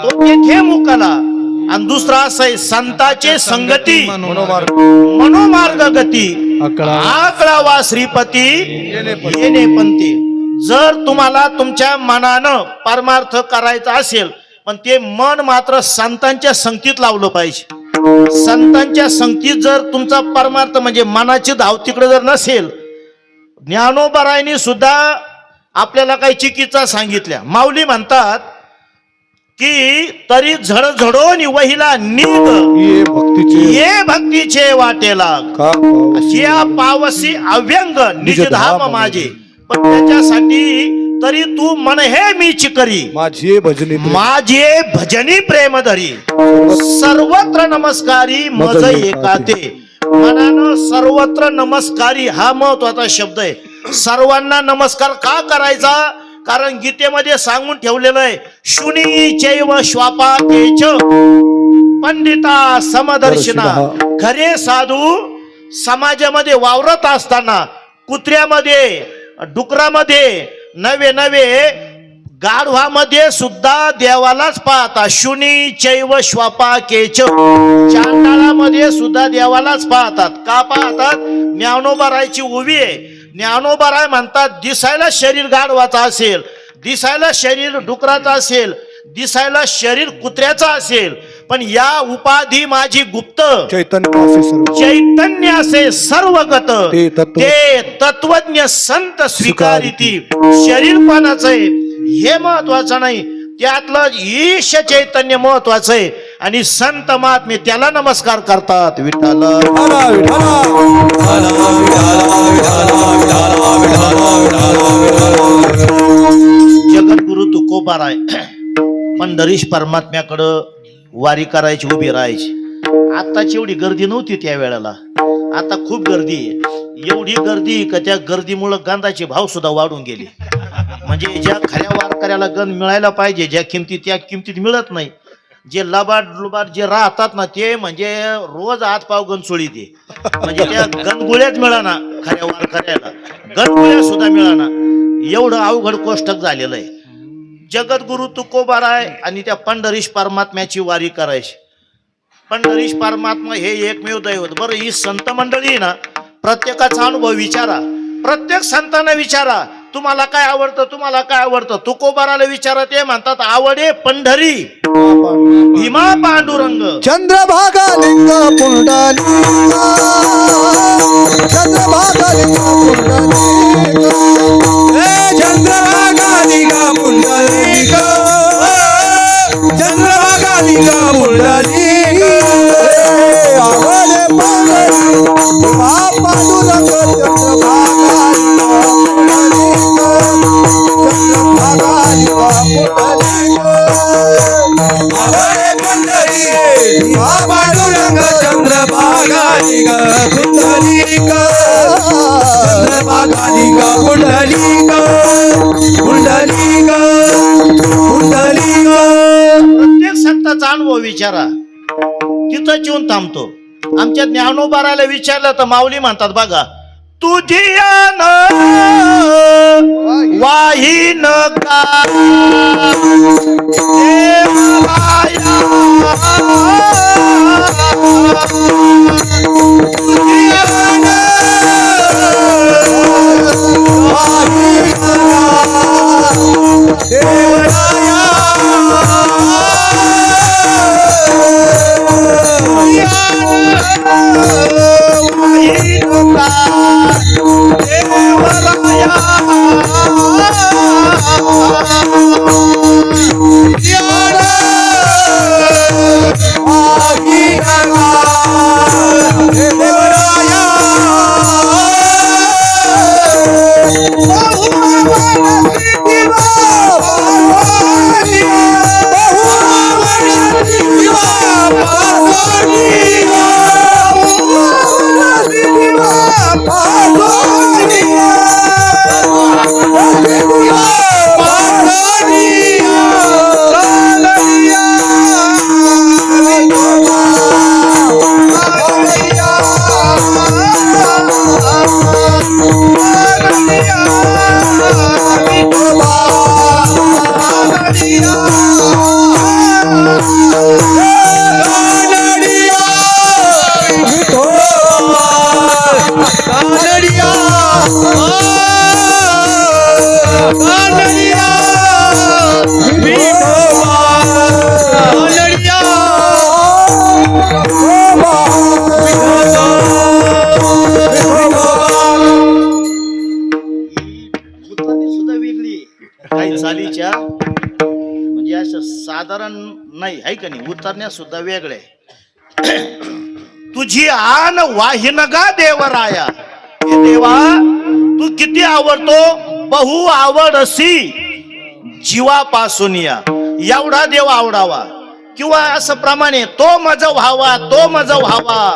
तो तेथे मुकाला. आणि दुसरा असं आहे संताचे संगती मनोमार्ग गती, आकळा वा श्रीपती येणे पंथी. जर तुम्हाला तुमच्या मनानं परमार्थ करायचा असेल पण ते मन मात्र संतांच्या संगतीत लावलं पाहिजे. संतांच्या संगतीत जर तुमचा परमार्थ म्हणजे मनाची धाव तिकडे जर नसेल. ज्ञानोबारायांनी सुद्धा आपल्याला काही चिकित्सा सांगितल्या. माऊली म्हणतात की तरी झडझडून वहिला निघ ये भक्तीचे ये भक्तीचे वाटेला का या पावसी अव्यंग निजधाम माझे. पण त्याच्यासाठी तरी तू मन हे मीच करी माझे भजनी माझे भजनी प्रेम धरी सर्वत्र नमस्कारी मज एकाते. मनानं सर्वत्र नमस्कारी हा महत्वाचा शब्द आहे. सर्वांना नमस्कार का करायचा? कारण गीतेमध्ये सांगून ठेवलेलं आहे शुनी चैव श्वापातेच पंडिता समदर्शना. खरे साधू समाजामध्ये वावरत असताना कुत्र्यामध्ये डुकरामध्ये नवे नवे गाढवामध्ये सुद्धा देवालाच पाहता. शुनी चैव श्वापाकेच चांडाळामध्ये सुद्धा देवालाच पाहतात. का पाहतात? ज्ञानोबारायची उभी आहे. ज्ञानोबाराय म्हणतात दिसायला शरीर गाढवाचा असेल, दिसायला शरीर डुकराचा असेल, दिसायला शरीर कुत्र्याचा असेल, पण या उपाधी माझी गुप्त चैतन्य असे सर्व चैतन्य असे सर्वगत ते तत्व- ते तत्वज्ञ संत स्वीकारिती. शरीर पानाचं आहे हे महत्वाचं नाही, त्यातलं ईश चैतन्य महत्वाचं आहे. आणि संत महात्मे त्याला नमस्कार करतात. विठ्ठल जगद्गुरु तुकोबाराय पंढरीश परमात्म्याकडं वारी करायची, उभी राहायची. आताची एवढी गर्दी नव्हती त्या वेळेला, आता खूप गर्दी आहे. एवढी गर्दी का त्या गर्दीमुळं गंधाचे भाव सुद्धा वाढून गेले. म्हणजे ज्या खऱ्या वारकऱ्याला गंध मिळायला पाहिजे त्या किमतीत मिळत नाही. जे लबाड लुबाड जे राहतात ना ते म्हणजे रोज हात पाव गंध सोडीत ते, म्हणजे त्या गणगुळ्याच मिळाना. खऱ्या वारकऱ्याला गणगुळ्या सुद्धा मिळाना. एवढं अवघड कोष्टक झालेलं आहे. जगद्गुरु तुकोबाराय आणि त्या पंढरीश परमात्म्याची वारी करायची. पंढरीश परमात्मा हे एकमेव दैवत. बरं ही संत मंडळी ना प्रत्येकाचा अनुभव विचारा. प्रत्येक संतांना विचारा तुम्हाला काय आवडतं, तुम्हाला काय आवडतं. तुकोबाराला विचारा ते म्हणतात आवडे पंढरी भीमा पांडुरंग. चंद्रभागा लिंग पुंडलिका चंद्रभागा लिंग पुंडलिका चंद्रभागालिका पुंडलिका चंद्रभागालिका पुंडलिका आवडे पंढरी भीमा पांडुरंग चंद्रभागा पुंडलिका आवडे पंढरी भीमा पांडुरंग चंद्रभागालिका पुंडलिका चंद्रभागालिका पुंडलिका पुंडलिका पुंडलिका. प्रत्येक संतांचा अनुभव विचारा, तिथं येऊन थांबतो. आमच्या ज्ञानोबाराला विचारलं तर माऊली म्हणतात बघा तुझी वाहीन का म्हणजे असं साधारण नाही आहे का नाही, उतरण्यास सुद्धा वेगळे. तुझी आन वाहिन गा देवराया, हे देवा तू किती आवडतो, बहु आवडसी जीवापासून या, एवढा देव आवडावा. किंवा असं प्रमाणे तो मज व्हावा, तो मज व्हावा,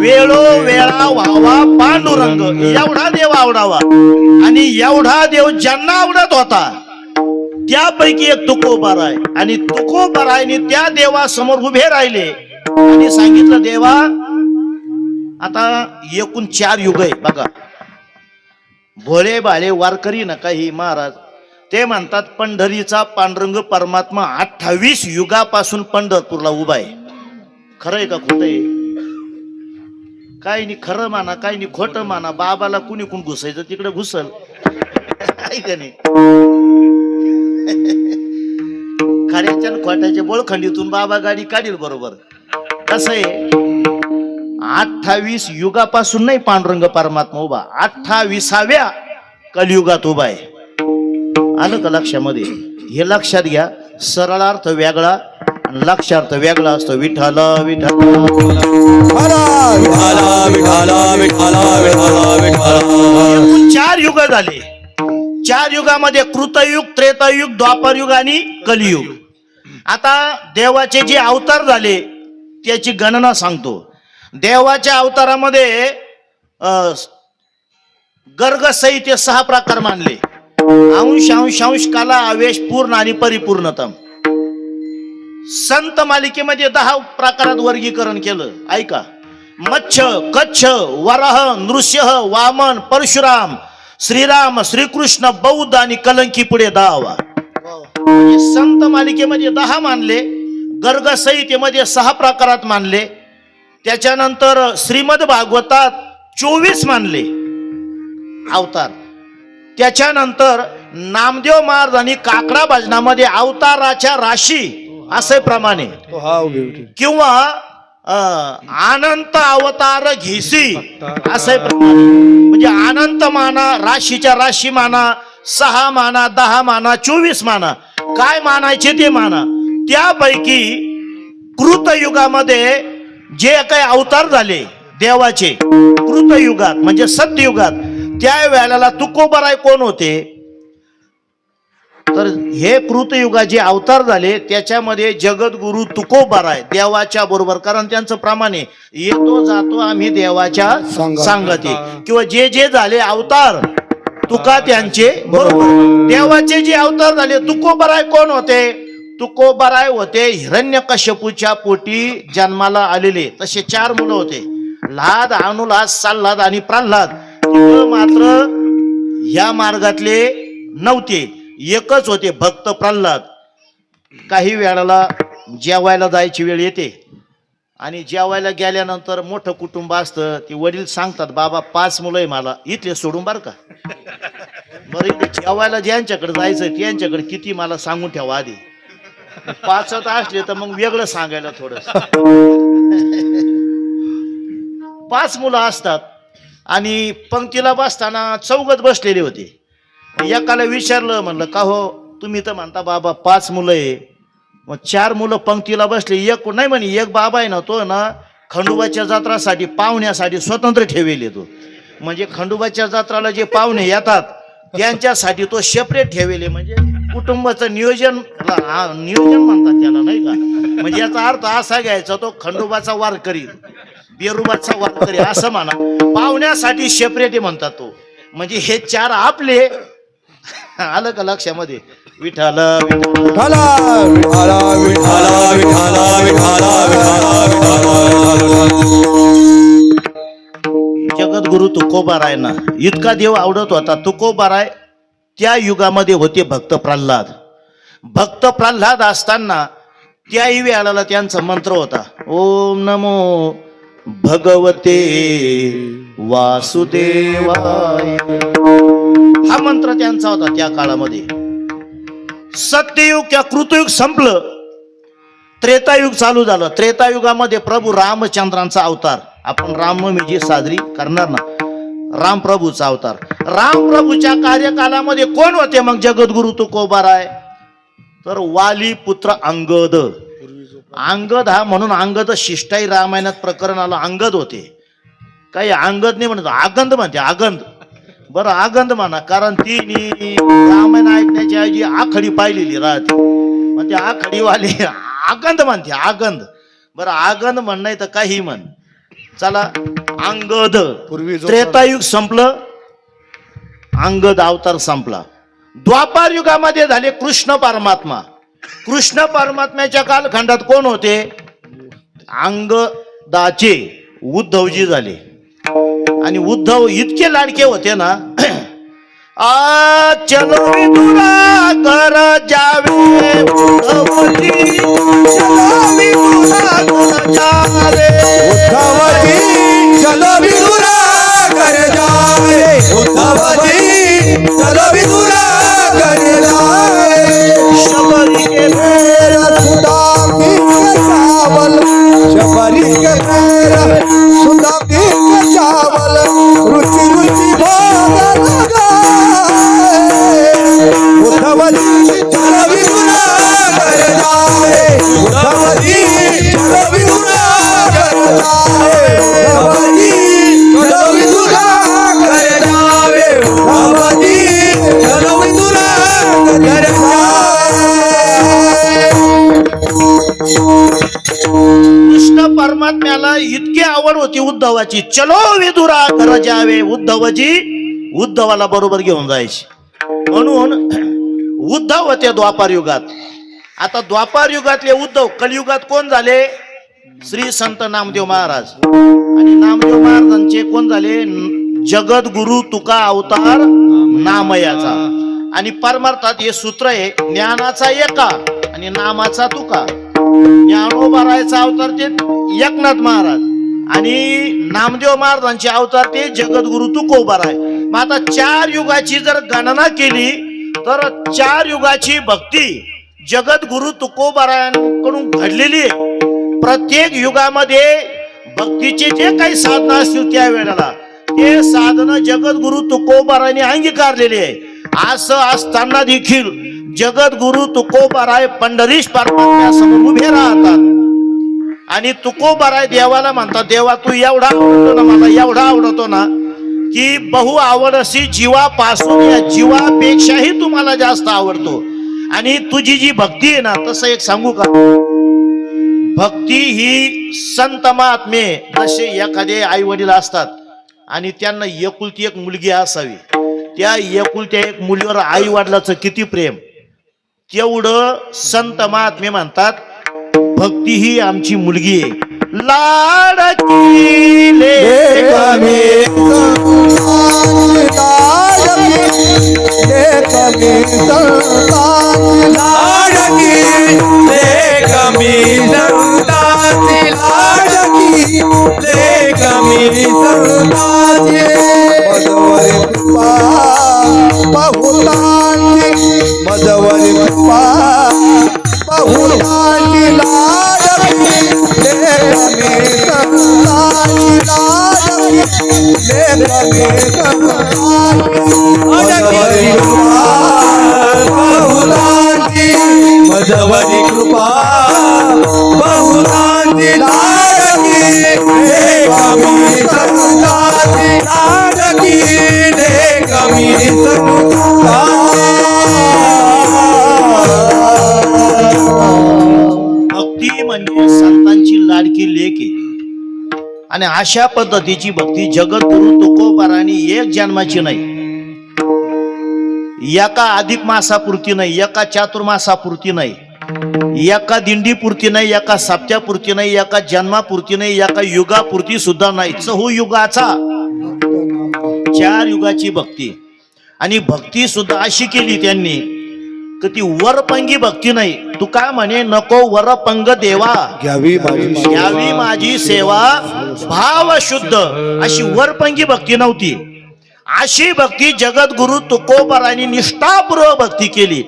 वेळोवेळा व्हावा पांडुरंग, एवढा देव आवडावा. आणि एवढा देव ज्यांना आवडत होता त्यापैकी एक तुकोबाराय. आणि तुकोबारायने त्या देवासमोर उभे राहिले आणि सांगितलं, देवा आता एकूण 4 युग आहे बघा. भोळे बाळे वारकरी नका ही महाराज, ते म्हणतात पंढरीचा पांडुरंग परमात्मा 28 युगापासून पंढरपूरला उभा आहे. खरं आहे का खोटं आहे? काही नाही, खरं माना काही नाही, खोटं माना. बाबाला कुणी कुण घुसायचं तिकडे घुसल, आहे का नाही? खऱ्याच्या खोट्याच्या बोळखंडीतून बाबा गाडी काढील बरोबर. कसं आहे, 28 युगापासून नाही पांडुरंग परमात्मा उभा, 28व्या कलियुगात उभा आहे. आलं का लक्षामध्ये? हे लक्षात घ्या. सरळार्थ वेगळा आणि लक्षार्थ वेगळा असतो. विठ्ठल विठ्ठल एकूण 4 युग झाले. 4 युगामध्ये कृतयुग, त्रेतायुग, द्वापरयुग आणि कलियुग. आता देवाचे जे अवतार झाले त्याची गणना सांगतो. देवाच्या अवतारामध्ये गर्ग सहित 6 प्रकार मानले. अंश अंश अंश काला आवेश पूर्ण आणि परिपूर्णतम. संत मालिकेमध्ये 10 प्रकारात वर्गीकरण केलं. ऐका, मच्छ, कच्छ, वराह, नृसिंह, वामन, परशुराम, श्रीराम, श्रीकृष्ण, बौद्ध आणि कलंकी पुढे 10. संत मालिकेमध्ये 10 मानले, गर्ग संहितेमध्ये 6 प्रकारात मानले. त्याच्यानंतर श्रीमद भागवतात 24 मानले अवतार. त्याच्यानंतर नामदेव महाराजांनी काकडा भजनामध्ये अवताराच्या राशी असे प्रमाणे किंवा अनंत अवतार घेसी असे प्रमाणे, म्हणजे अनंत माना, राशीच्या राशी माना, 6 माना, 10 माना, 24 माना, काय मानायचे ते माना. त्यापैकी कृतयुगामध्ये जे काही अवतार झाले देवाचे कृतयुगात म्हणजे सत्ययुगात, त्या वेळेला तुकोबाराय कोण होते? तर हे कृतयुगाचे अवतार झाले त्याच्यामध्ये जगद्गुरु तुकोबाराय देवाच्या बरोबर, कारण त्यांचं प्रमाणे येतो जातो आम्ही देवाच्या सांगते, किंवा जे जे झाले अवतार तुका त्यांचे बरोबर. देवाचे जे अवतार झाले तुकोबाराय कोण होते? तुकोबाराय होते हिरण्यकश्यपूच्या पोटी जन्माला आलेले. तसे 4 मुलं होते, लाद, अनुलाद, साल्लाद आणि प्रल्हाद. मात्र ह्या मार्गातले नव्हते, एकच होते भक्त प्रल्हाद. काही वेळाला जेवायला जायची वेळ येते आणि जेवायला गेल्यानंतर मोठं कुटुंब असतं, ते वडील सांगतात, बाबा 5 मुलं आहे मला, इथले सोडून बर का. बरं, इथे जेवायला ज्यांच्याकडे जायचं त्यांच्याकडे किती मला सांगून ठेवा आधी. 5 असले तर मग वेगळं सांगायला थोडस. 5 मुलं असतात आणि पंक्तीला बसताना 4 बसलेले होते. एकाला विचारलं, म्हणलं का हो तुम्ही तर म्हणता बाबा 5 मुलं आहे, मग 4 मुलं पंक्तीला बसले, एक नाही म्हणे. एक बाबा आहे ना, तो ना खंडोबाच्या जत्रासाठी पाहुण्यासाठी स्वतंत्र ठेवेल तो. म्हणजे खंडोबाच्या जत्राला जे पाहुणे येतात त्यांच्यासाठी तो सेपरेट ठेवेल. म्हणजे कुटुंबाचं नियोजन म्हणतात त्याला, नाही का? म्हणजे याचा अर्थ असा घ्यायचा, तो खंडोबाचा वारकरी, बेरुबाचा वारकरी असं म्हणा. पाहुण्यासाठी सेपरेट म्हणतात तो. म्हणजे हे 4 आपले. आलं का लक्षामध्ये? विठाल विठाल जगद्गुरु तुकोबाराय ना इतका देव आवडत होता. तुकोबाराय त्या युगामध्ये होते भक्त प्रल्हाद. भक्त प्रल्हाद असताना त्याही वेळाला त्यांचा मंत्र होता, ओम नमो भगवते वासुदेवाय. हा मंत्र त्यांचा होता त्या काळामध्ये. सत्ययुग किंवा कृतयुग संपलं, त्रेतायुग चालू झालं. त्रेतायुगामध्ये प्रभू रामचंद्रांचा अवतार, आपण रामनवमी साजरी करणार ना, रामप्रभूचा अवतार. रामप्रभूच्या कार्यकालामध्ये कोण होते मग जगद्गुरु तुकोबाराय? तर वाली पुत्र अंगद. अंगद हा म्हणून अंगद शिष्टाई रामायणात प्रकरण आलं, अंगद होते. काही अंगद नाही म्हणत, आगंद म्हणते, आगंद. बरं आगंद म्हणा, कारण ती रामायण ऐकण्याची ऐवजी आखडी पाहिलेली राहते, मग ते आखडीवाली आगंद म्हणते, आगंद. बरं आगंद म्हण नाही तर काही म्हण. चला अंगद. त्रेतायुग संपलं, अंगद अवतार संपला. द्वापार युगामध्ये झाले कृष्ण परमात्मा. कृष्ण परमात्म्याच्या कालखंडात कोण होते? अंगदाचे उद्धवजी झाले. आणि उद्धव इतके लाडके होते ना, चलो विदुरा कर जावे उद्धवजी, चलो विदुरा कर जावे उद्धवजी चलो विदुरा कर जावे, उद्धवजी चलो विदुरा कर जावे. शबरी के मेरा सुधा की चावल, शबरी के मेरा सुधा की चावल, रुचि रुचि भोग लगाए. उद्धवजी चलो विदुरा कर जावे, उद्धवजी चलो विदुरा कर जावे, उद्धवजी चलो विदुरा कर जावे, उद्धवजी चलो विदुरा कर कृष्ण परमात्म्याला इतकी आवड होती उद्धवाची, चलो विदुरा कर जावे उद्धवजी, उद्धवाला बरोबर घेऊन जायची. म्हणून उद्धव होते द्वापार युगात. आता द्वापार युगातले उद्धव कलियुगात कोण झाले? श्री संत नामदेव महाराज. आणि नामदेव महाराजांचे कोण झाले? जगद्गुरु तुका अवतार नामयाचा. आणि परमार्थात हे सूत्र आहे, ज्ञानाचा एका आणि नामाचा तुका. ज्ञानोबारायचा अवतार ते एकनाथ महाराज आणि नामदेव महाराजांचे अवतार ते जगद्गुरु तुकोबाराय. मग आता 4 युगाची जर गणना केली तर 4 युगाची भक्ती जगद्गुरु तुकोबारायांकडून घडलेली आहे. प्रत्येक युगामध्ये भक्तीचे जे काही साधनं असतील त्यावेळेला ते साधनं जगद्गुरु तुकोबारायांनी अंगीकारलेली आहे. असं असताना देखील जगद्गुरु तुकोबाराय पंढरीश परमात्म्यासमोर उभे राहतात आणि तुकोबाराय देवाला म्हणतात, देवा तू एवढा आवडतो ना, मला एवढा आवडतो ना की बहु आवडसी जीवापासून, या जीवापेक्षाही तुम्हाला जास्त आवडतो. आणि तुझी जी भक्ती आहे ना, तसं एक सांगू का, भक्ती ही संत महात्मे जसे एखादे आई वडील असतात आणि त्यांना एकुलती एक मुलगी असावी, त्या एकुलत्या एक मुलीवर आई वडिलाचं किती प्रेम, तेवढं संत महात्मे म्हणतात भक्ती ही आमची मुलगी आहे. लाडकी लेक लेक मी संताची लाडकी, लेक मी संताची. मजवरी कृपा बहुतांची, मजवरी कृपा बहुतांची लाडकी, लेक मी संताची लाडकी, लेक मी संताची. मजवरी कृपा बहुतांची, मजवरी कृपा बहुतांची लाडकी, लेक मी संताची लाडकी, लेक मी संताची. भक्ती म्हणजे संतांची लाडकी लेक आहे. आणि अशा पद्धतीची भक्ती जगद्गुरु तुकोबारांनी एक जन्माची नाही, एका अधिक मासापुरती नाही, एका चातुर्मासापुरती नाही, एका दिंडीपुरती नाही, एका सप्त्यापुरती नाही, एका जन्मापुरती नाही, एका युगापुरती सुद्धा नाही, चहुयुगाचा 4 युगाची भक्ती. आणि भक्ती सुद्धा अशी केली त्यांनी की ती वरपंगी भक्ती नाही. तू काय म्हणे, नको वरपंग देवा, घ्यावी माझी सेवा भाव शुद्ध, अशी वरपंगी भक्ती नव्हती. अशी भक्ती जगद्गुरु तुकोबारायांनी निष्ठापूर्वक भक्ती केली.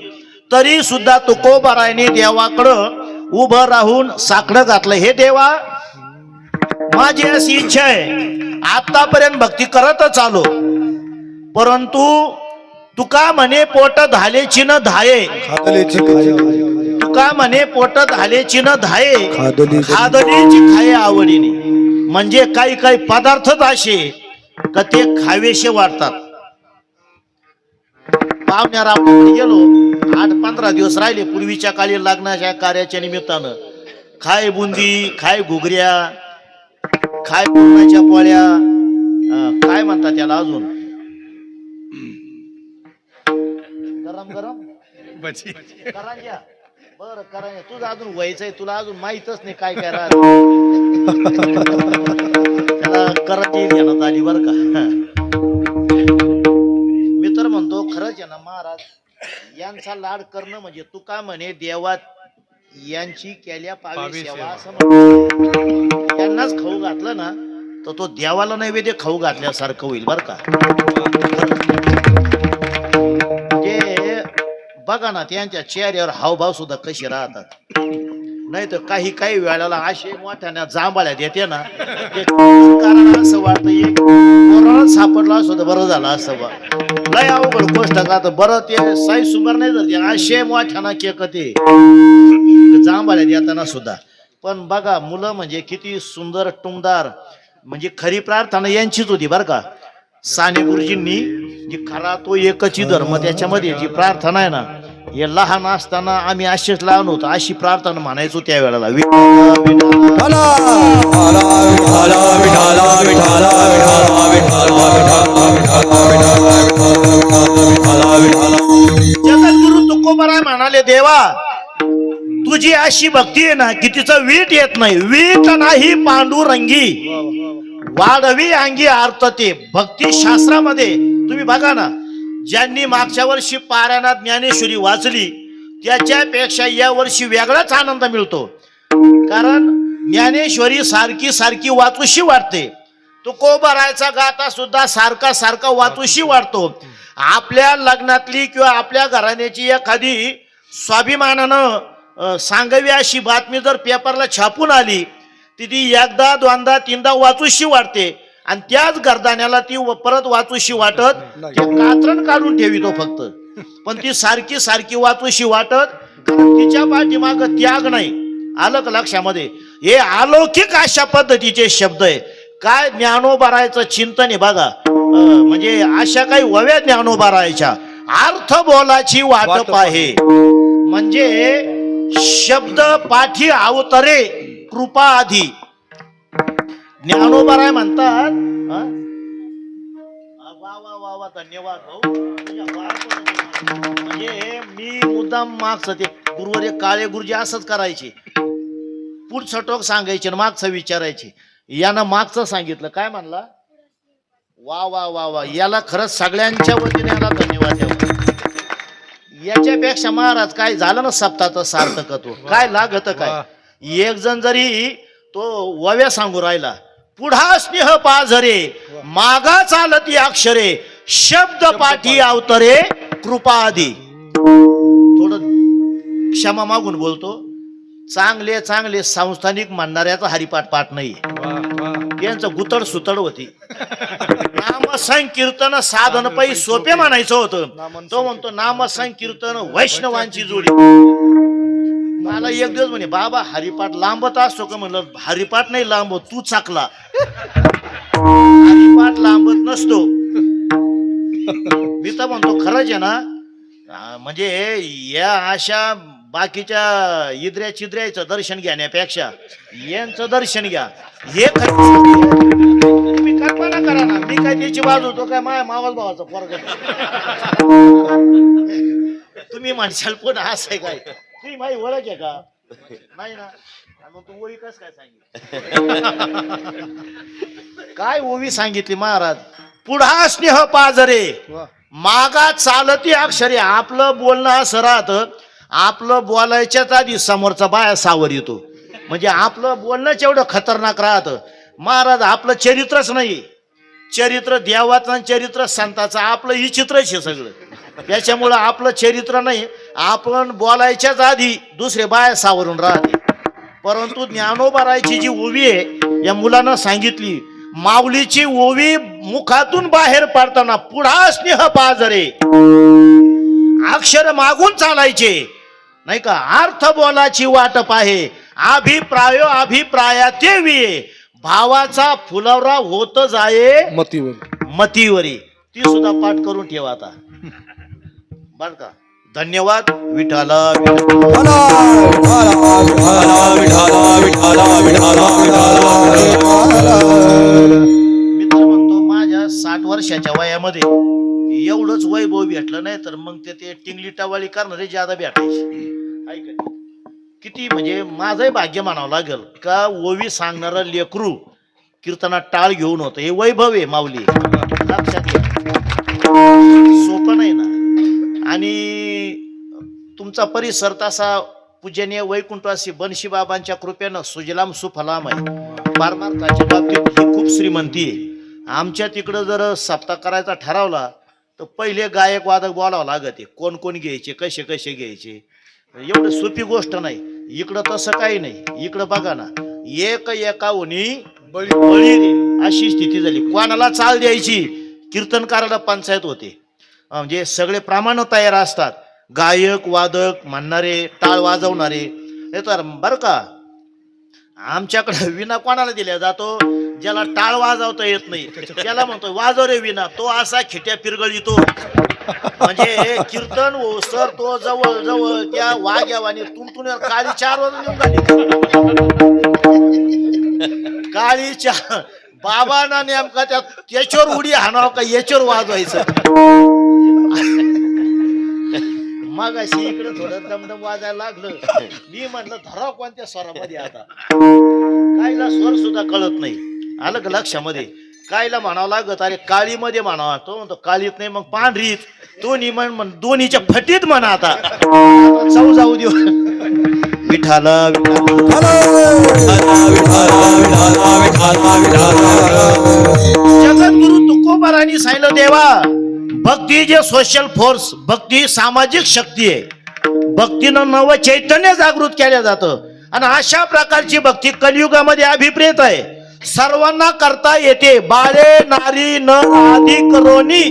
तरी सुद्धा तुकोबारायांनी देवाकडं उभं राहून साकडं घातलं, हे देवा माझी अशी इच्छा आहे, आतापर्यंत भक्ती करतच आलो, परंतु तुका म्हणे पोट धालेची न धाये, खादलीची खाय तुका म्हणे पोट धालेची न धाये, खादलीची खादलीची खाये आवडीने. म्हणजे काही काही पदार्थच असे का ते खावेशे वाटतात. पाहुण्या रावण्याकडे गेलो, 8-15 दिवस राहिले पूर्वीच्या काळी लग्नाच्या कार्याच्या निमित्तानं. खाय बुंदी, खाय घुगऱ्या, खाय पुरणाच्या पोळ्या, काय म्हणतात त्याला अजून, गरम गरम करांज्या. बरं करांज्या, तुझं अजून व्हायचंय, तुला अजून माहितच नाही काय काय राहत. त्याला करांजी घेण्यात आली बर का. मी तर म्हणतो खरंच आहे ना महाराज, यांचा लाड करणं म्हणजे तुका म्हणे देवात यांची केल्या पावी सेवा असं म्हणतो. त्यांनाच खाऊ घातलं ना तर तो देवाला नैवेद्य खाऊ घातल्यासारखं होईल बर का. म्हणजे बघा ना त्यांच्या चेहऱ्यावर हावभाव सुद्धा कसे राहतात. नाही तर काही काही वेळेला असे मोठ्याने जांभळ्यात येते ना, ते कारण असं वाटतं एक कोरोनात सापडला असं तर बरं झालं असं बा. लय अवघड गोष्ट का तर बरं ते साई सुमार नाही जाते असे मोठ्याना केक ते जांभळ्यात येताना सुद्धा. पण बघा मुलं म्हणजे किती सुंदर टुमदार. म्हणजे खरी प्रार्थना यांचीच होती बर का. साने गुरुजींनी जी खरा तो एकच धर्म त्याच्यामध्ये जी प्रार्थना आहे ना, हे लहान असताना आम्ही असेच लहान होतो अशी प्रार्थना म्हणायचो त्या वेळेला. जगद्गुरु तुकोबाराय म्हणाले, देवा तुझी अशी भक्ती आहे ना की तिचं वीट येत नाही. वीट नाही पांडुरंगी, वाढवी अंगी आर्तते. भक्ती शास्त्रामध्ये तुम्ही बघा ना, ज्यांनी मागच्या वर्षी पारायणात ज्ञानेश्वरी वाचली त्याच्यापेक्षा या वर्षी वेगळाच आनंद मिळतो. कारण ज्ञानेश्वरी सारखी सारखी वाचूशी वाटते. तुकोबारायचा गाथा सुद्धा सारखा सारखा वाचूशी वाटतो. आपल्या लग्नातली किंवा आपल्या घराण्याची एखादी स्वाभिमानानं सांगावी अशी बातमी जर पेपरला छापून आली ती एकदा दोनदा तीनदा वाचूशी वाटते. आणि त्याच गर्दाण्याला ती परत वाचूशी वाटत ते कात्रण काढून ठेवितो फक्त. पण ती सारखी सारखी वाचूशी वाटत, कारण तिच्या पाठीमाग त्याग नाही. आलं का लक्षामध्ये. हे अलौकिक अशा पद्धतीचे शब्द आहे. काय ज्ञानोबारायचं चिंतन आहे बघा. म्हणजे अशा काही वव्या ज्ञानोबारायच्या अर्थ बोलाची वाटप आहे. म्हणजे शब्द पाठी अवतरे कृपा आधी. ज्ञानोबाराय म्हणतात, वा वा वा वा धन्यवाद भाऊ. म्हणजे मी मुद्दाम मागचं ते गुरुवारी काळे गुरुजी असंच करायचे. पुढचं टोक सांगायचे मागचं विचारायचे. यानं मागचं सांगितलं काय म्हणला, वा वा वा वा. याला खरंच सगळ्यांच्या वतीने याला धन्यवाद द्यावा. याच्यापेक्षा महाराज काय झालं ना सप्ताहाचं सार्थकत्व काय लागत काय. एक जण जरी तो वव्या सांगू राहिला, पुढा स्नेह पाझरे मागा चालती अक्षरे शब्द पाठी अवतरे कृपा आधी. थोडं क्षमा मागून बोलतो. चांगले चांगले संस्थानिक म्हणणाऱ्याचा हरिपाठ पाठ नाही, यांचं गुतड सुतड होती. नाम संकीर्तन साधन पै सोपे म्हणायचं होतं. तो म्हणतो नाम संकीर्तन वैष्णवांची जोडी. मला एक दिवस म्हणे, बाबा हरिपाठ लांबत असतो का. म्हणलं हरिपाठ नाही लांबत, तू चाकला. हरिपाठ लांबत नसतो. मी तर म्हणतो खरंच आहे ना. म्हणजे या अशा बाकीच्या इद्र्या चिद्र्याचं दर्शन घेण्यापेक्षा यांचं दर्शन घ्या. हे तुम्ही कल्पना करा ना, मी काय त्याची बाजू तो काय माझ्या मावस भावाचा फरक. तुम्ही म्हणशाल पण असं आहे काय, तुम्ही माझी ओळख आहे का नाही ना. मग तू ओवी कस काय सांगितली, काय ओवी सांगितली महाराज. पुढा स्नेह पाजरे मागा चालती अक्षरे. आपलं बोलणं असं राहतं, आपलं बोलायच्याच आधी समोरचा बाया सावर येतो. म्हणजे आपलं बोलणंच एवढं खतरनाक राहतं महाराज. आपलं चरित्रच नाही. चरित्र देवाचं चरित्र संताचं, आपलं ही चित्रच आहे सगळं. त्याच्यामुळं आपलं चरित्र नाही. आपण बोलायच्याच आधी दुसरे बाया सावरून राहते. परंतु ज्ञानोबारायची जी उभी आहे या मुलांना सांगितली, माऊलीची ओवी मुखातून बाहेर पडताना पुढा स्नेह पाजरे, अक्षर मागून चालायचे नाही का, अर्थ बोलाची वाटप आहे, अभिप्राया ते विये, भावाचा फुलवरा होत जाये मतीवरी. ती सुद्धा पाठ करून ठेवा आता बर का. धन्यवाद. विठाला मित्र म्हणतो माझ्या 60 वर्षाच्या वयामध्ये एवढंच वैभव भेटलं नाही तर मग ते टिंगली टवाळी करणारे ज्यादा भेटायचे. ऐका किती म्हणजे माझंही भाग्य म्हणावं लागेल का ओवी सांगणारा लेकरू कीर्तनात टाळ घेऊन होतं. हे वैभव आहे माऊली, लक्षात घ्या. सोपं नाही ना. आणि तुमचा परिसर तसा पूजनीय वैकुंठवासी बनशी बाबांच्या कृपेनं सुजलाम सुफलाम आहे. पारमार्थाच्या बाबतीत ही खूप श्रीमंती आहे. आमच्या तिकडं जर सप्ताह करायचा ठरवला तर पहिले गायक वादक बोलावं लागते, कोण कोण घ्यायचे, कसे कसे घ्यायचे. एवढं सोपी गोष्ट नाही. इकडं तसं काही नाही. इकडं बघा ना, एका होणी बळी दे अशी स्थिती झाली. कोणाला चाल द्यायची, कीर्तनकाराला पंचायत होते. म्हणजे सगळे प्रमाण तयार असतात, गायक वादक म्हणणारे, टाळ वाजवणारे. हे तर बरं का आमच्याकडे विना कोणाला दिल्या जातो, ज्याला टाळ वाजवता येत नाही त्याला म्हणतो वाजव रे विना. तो असा खिट्या पिरगळीतो. म्हणजे कीर्तन हो सर तो जवळ जवळ त्या वाघ्यावानी तुमतून काळी 4 वाजून येऊन झाली. काळी 4 बाबांना नेमका त्याच्यावर उडी हाणाव का याच्यावर वाजवायचं. मग अशी इकडे थोडं दमदम वाजायला लागलं. मी म्हटलं धराव कोणत्या स्वरामध्ये आता. कायला स्वर सुद्धा कळत नाही. आलं का लक्षामध्ये. कायला म्हणावं लागत अरे काळीमध्ये म्हणावा. तो म्हणतो काळीत नाही मग पांढरीत. दोन्ही म्हण दोन्हीच्या फटीत म्हणा. आता चव जाऊ देऊ. विठाला जगद्गुरु तुकोबारांनी सांगितलं देवा भक्ती जे सोशल फोर्स, भक्ती सामाजिक शक्ती आहे. भक्तीनं नव चैतन्य जागृत केलं जातं. आणि अशा प्रकारची भक्ती कलियुगामध्ये अभिप्रेत आहे. सर्वांना करता येते. बाळे नारी न आधी करोनी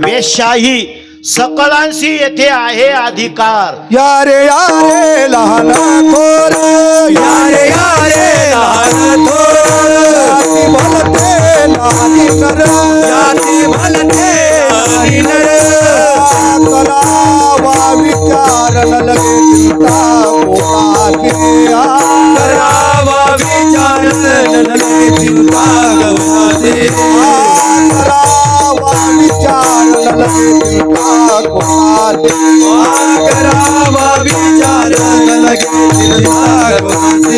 वेशाही सकळांशी येथे आहे अधिकार. यारे यारे लहान थोर, यारे यारे लहान थोर, भलते नारी कर, याती भलते नारी नर, करावा विचार न लगे चिंता कोणाची, करावा विचार न लगे चिंता कोणाची, करावा विचार न लगे चिंता कोणाची, करावा विचार न लगे चिंता कोणाची.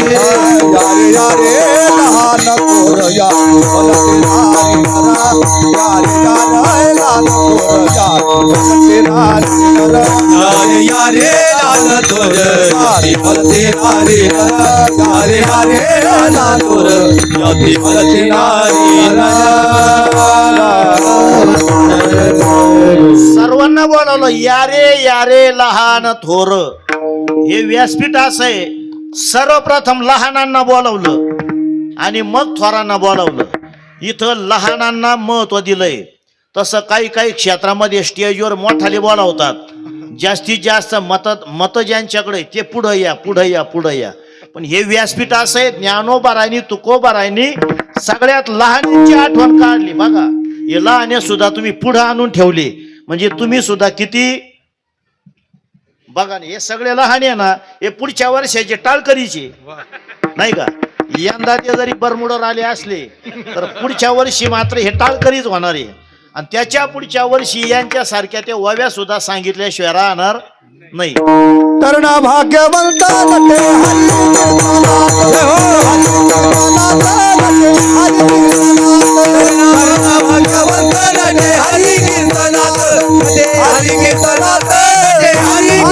यारे यारे लहान थोर, या भलते नारी नर, यारे यारे लहान थोर, या भलते नारी नर, यारे यारे लहान थोर, याती भलते नारी नर, यारे यारे लहान थोर, याती भलते नारी नर. सर्वांना बोलावलं यारे यारे लहान थोर. हे व्यासपीठ असं आहे. सर्वप्रथम लहानांना बोलावलं आणि मग थोरांना बोलावलं. इथं लहानांना महत्व दिलंय. तसं काही काही क्षेत्रामध्ये स्टेजवर मोठाले बोलावतात. जास्तीत जास्त मत ज्यांच्याकडे ते पुढं या पुढं या पुढं या. पण हे व्यासपीठ असं आहे. ज्ञानोबारायांनी तुकोबारायांनी सगळ्यात लहानांची आठवण काढली. बघा हे लहान सुद्धा तुम्ही पुढं आणून ठेवले. म्हणजे तुम्ही सुद्धा किती बघा. हे सगळे लहान आहे ना, हे पुढच्या वर्षाचे टाळकरीचे नाही का. यंदा ते जरी बरमुडर आले असले तर पुढच्या वर्षी मात्र हे टाळकरीच होणार आहे. आणि त्याच्या पुढच्या वर्षी यांच्यासारख्या ते वव्या सुद्धा सांगितल्याशिवाय राहणार नाही. तरुणा भाग्यवंत नटे हरी कीर्तनात, हरी कीर्तनात, हरी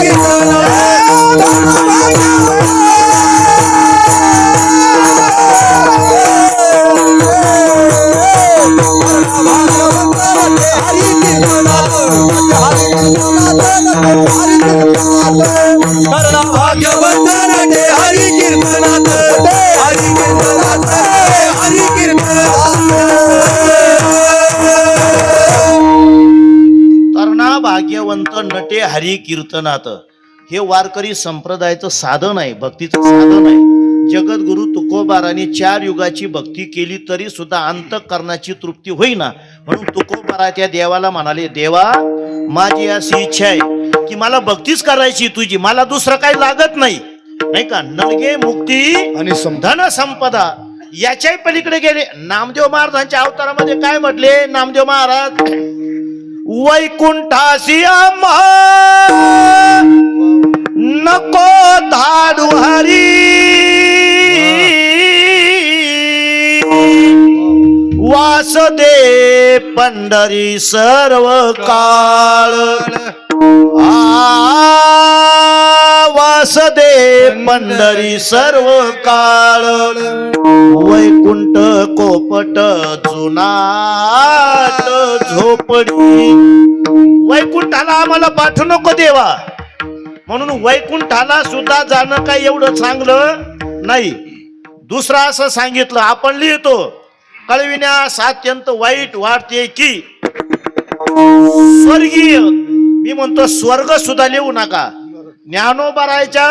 भाग्यवंत नटे हरी कीर्तनात, हरी कीर्तनात, हरी कीर्तनात. नाट्यवंत नटे हरी कीर्तनात. हे वारकरी संप्रदायाचं साधन आहे, भक्तीचं साधन आहे. जगद्गुरु तुकोबारांनी 4 युगाची भक्ती केली तरी सुद्धा अंतःकरणाची तृप्ती होईना. म्हणून तुकोबारा त्या देवाला म्हणाले, देवा माझी अशी इच्छा आहे की मला भक्तीच करायची तुझी, मला दुसरं काही लागत नाही. नाही का, नलगे मुक्ती आणि धन संपदा याच्याही पलीकडे गेले. नामदेव महाराजांच्या अवतारामध्ये काय म्हटले नामदेव महाराज, वैकुंठासी आम्हा नको धाडू हरी, वास दे पंढरी सर्व काळ, वास दे पंढरी सर्व काळ, वैकुंठ कोपट जुनाट झोपडी. वैकुंठाला आम्हाला पाठवू नको देवा, म्हणून वैकुंठाला सुद्धा जाणं काही एवढं चांगलं नाही. दुसरा असं सांगितलं, आपण लिहितो कळविण्यास अत्यंत वाईट वाटते की स्वर्गीय, मी म्हणतो स्वर्ग सुद्धा लिहू नका. ज्ञानोबारायच्या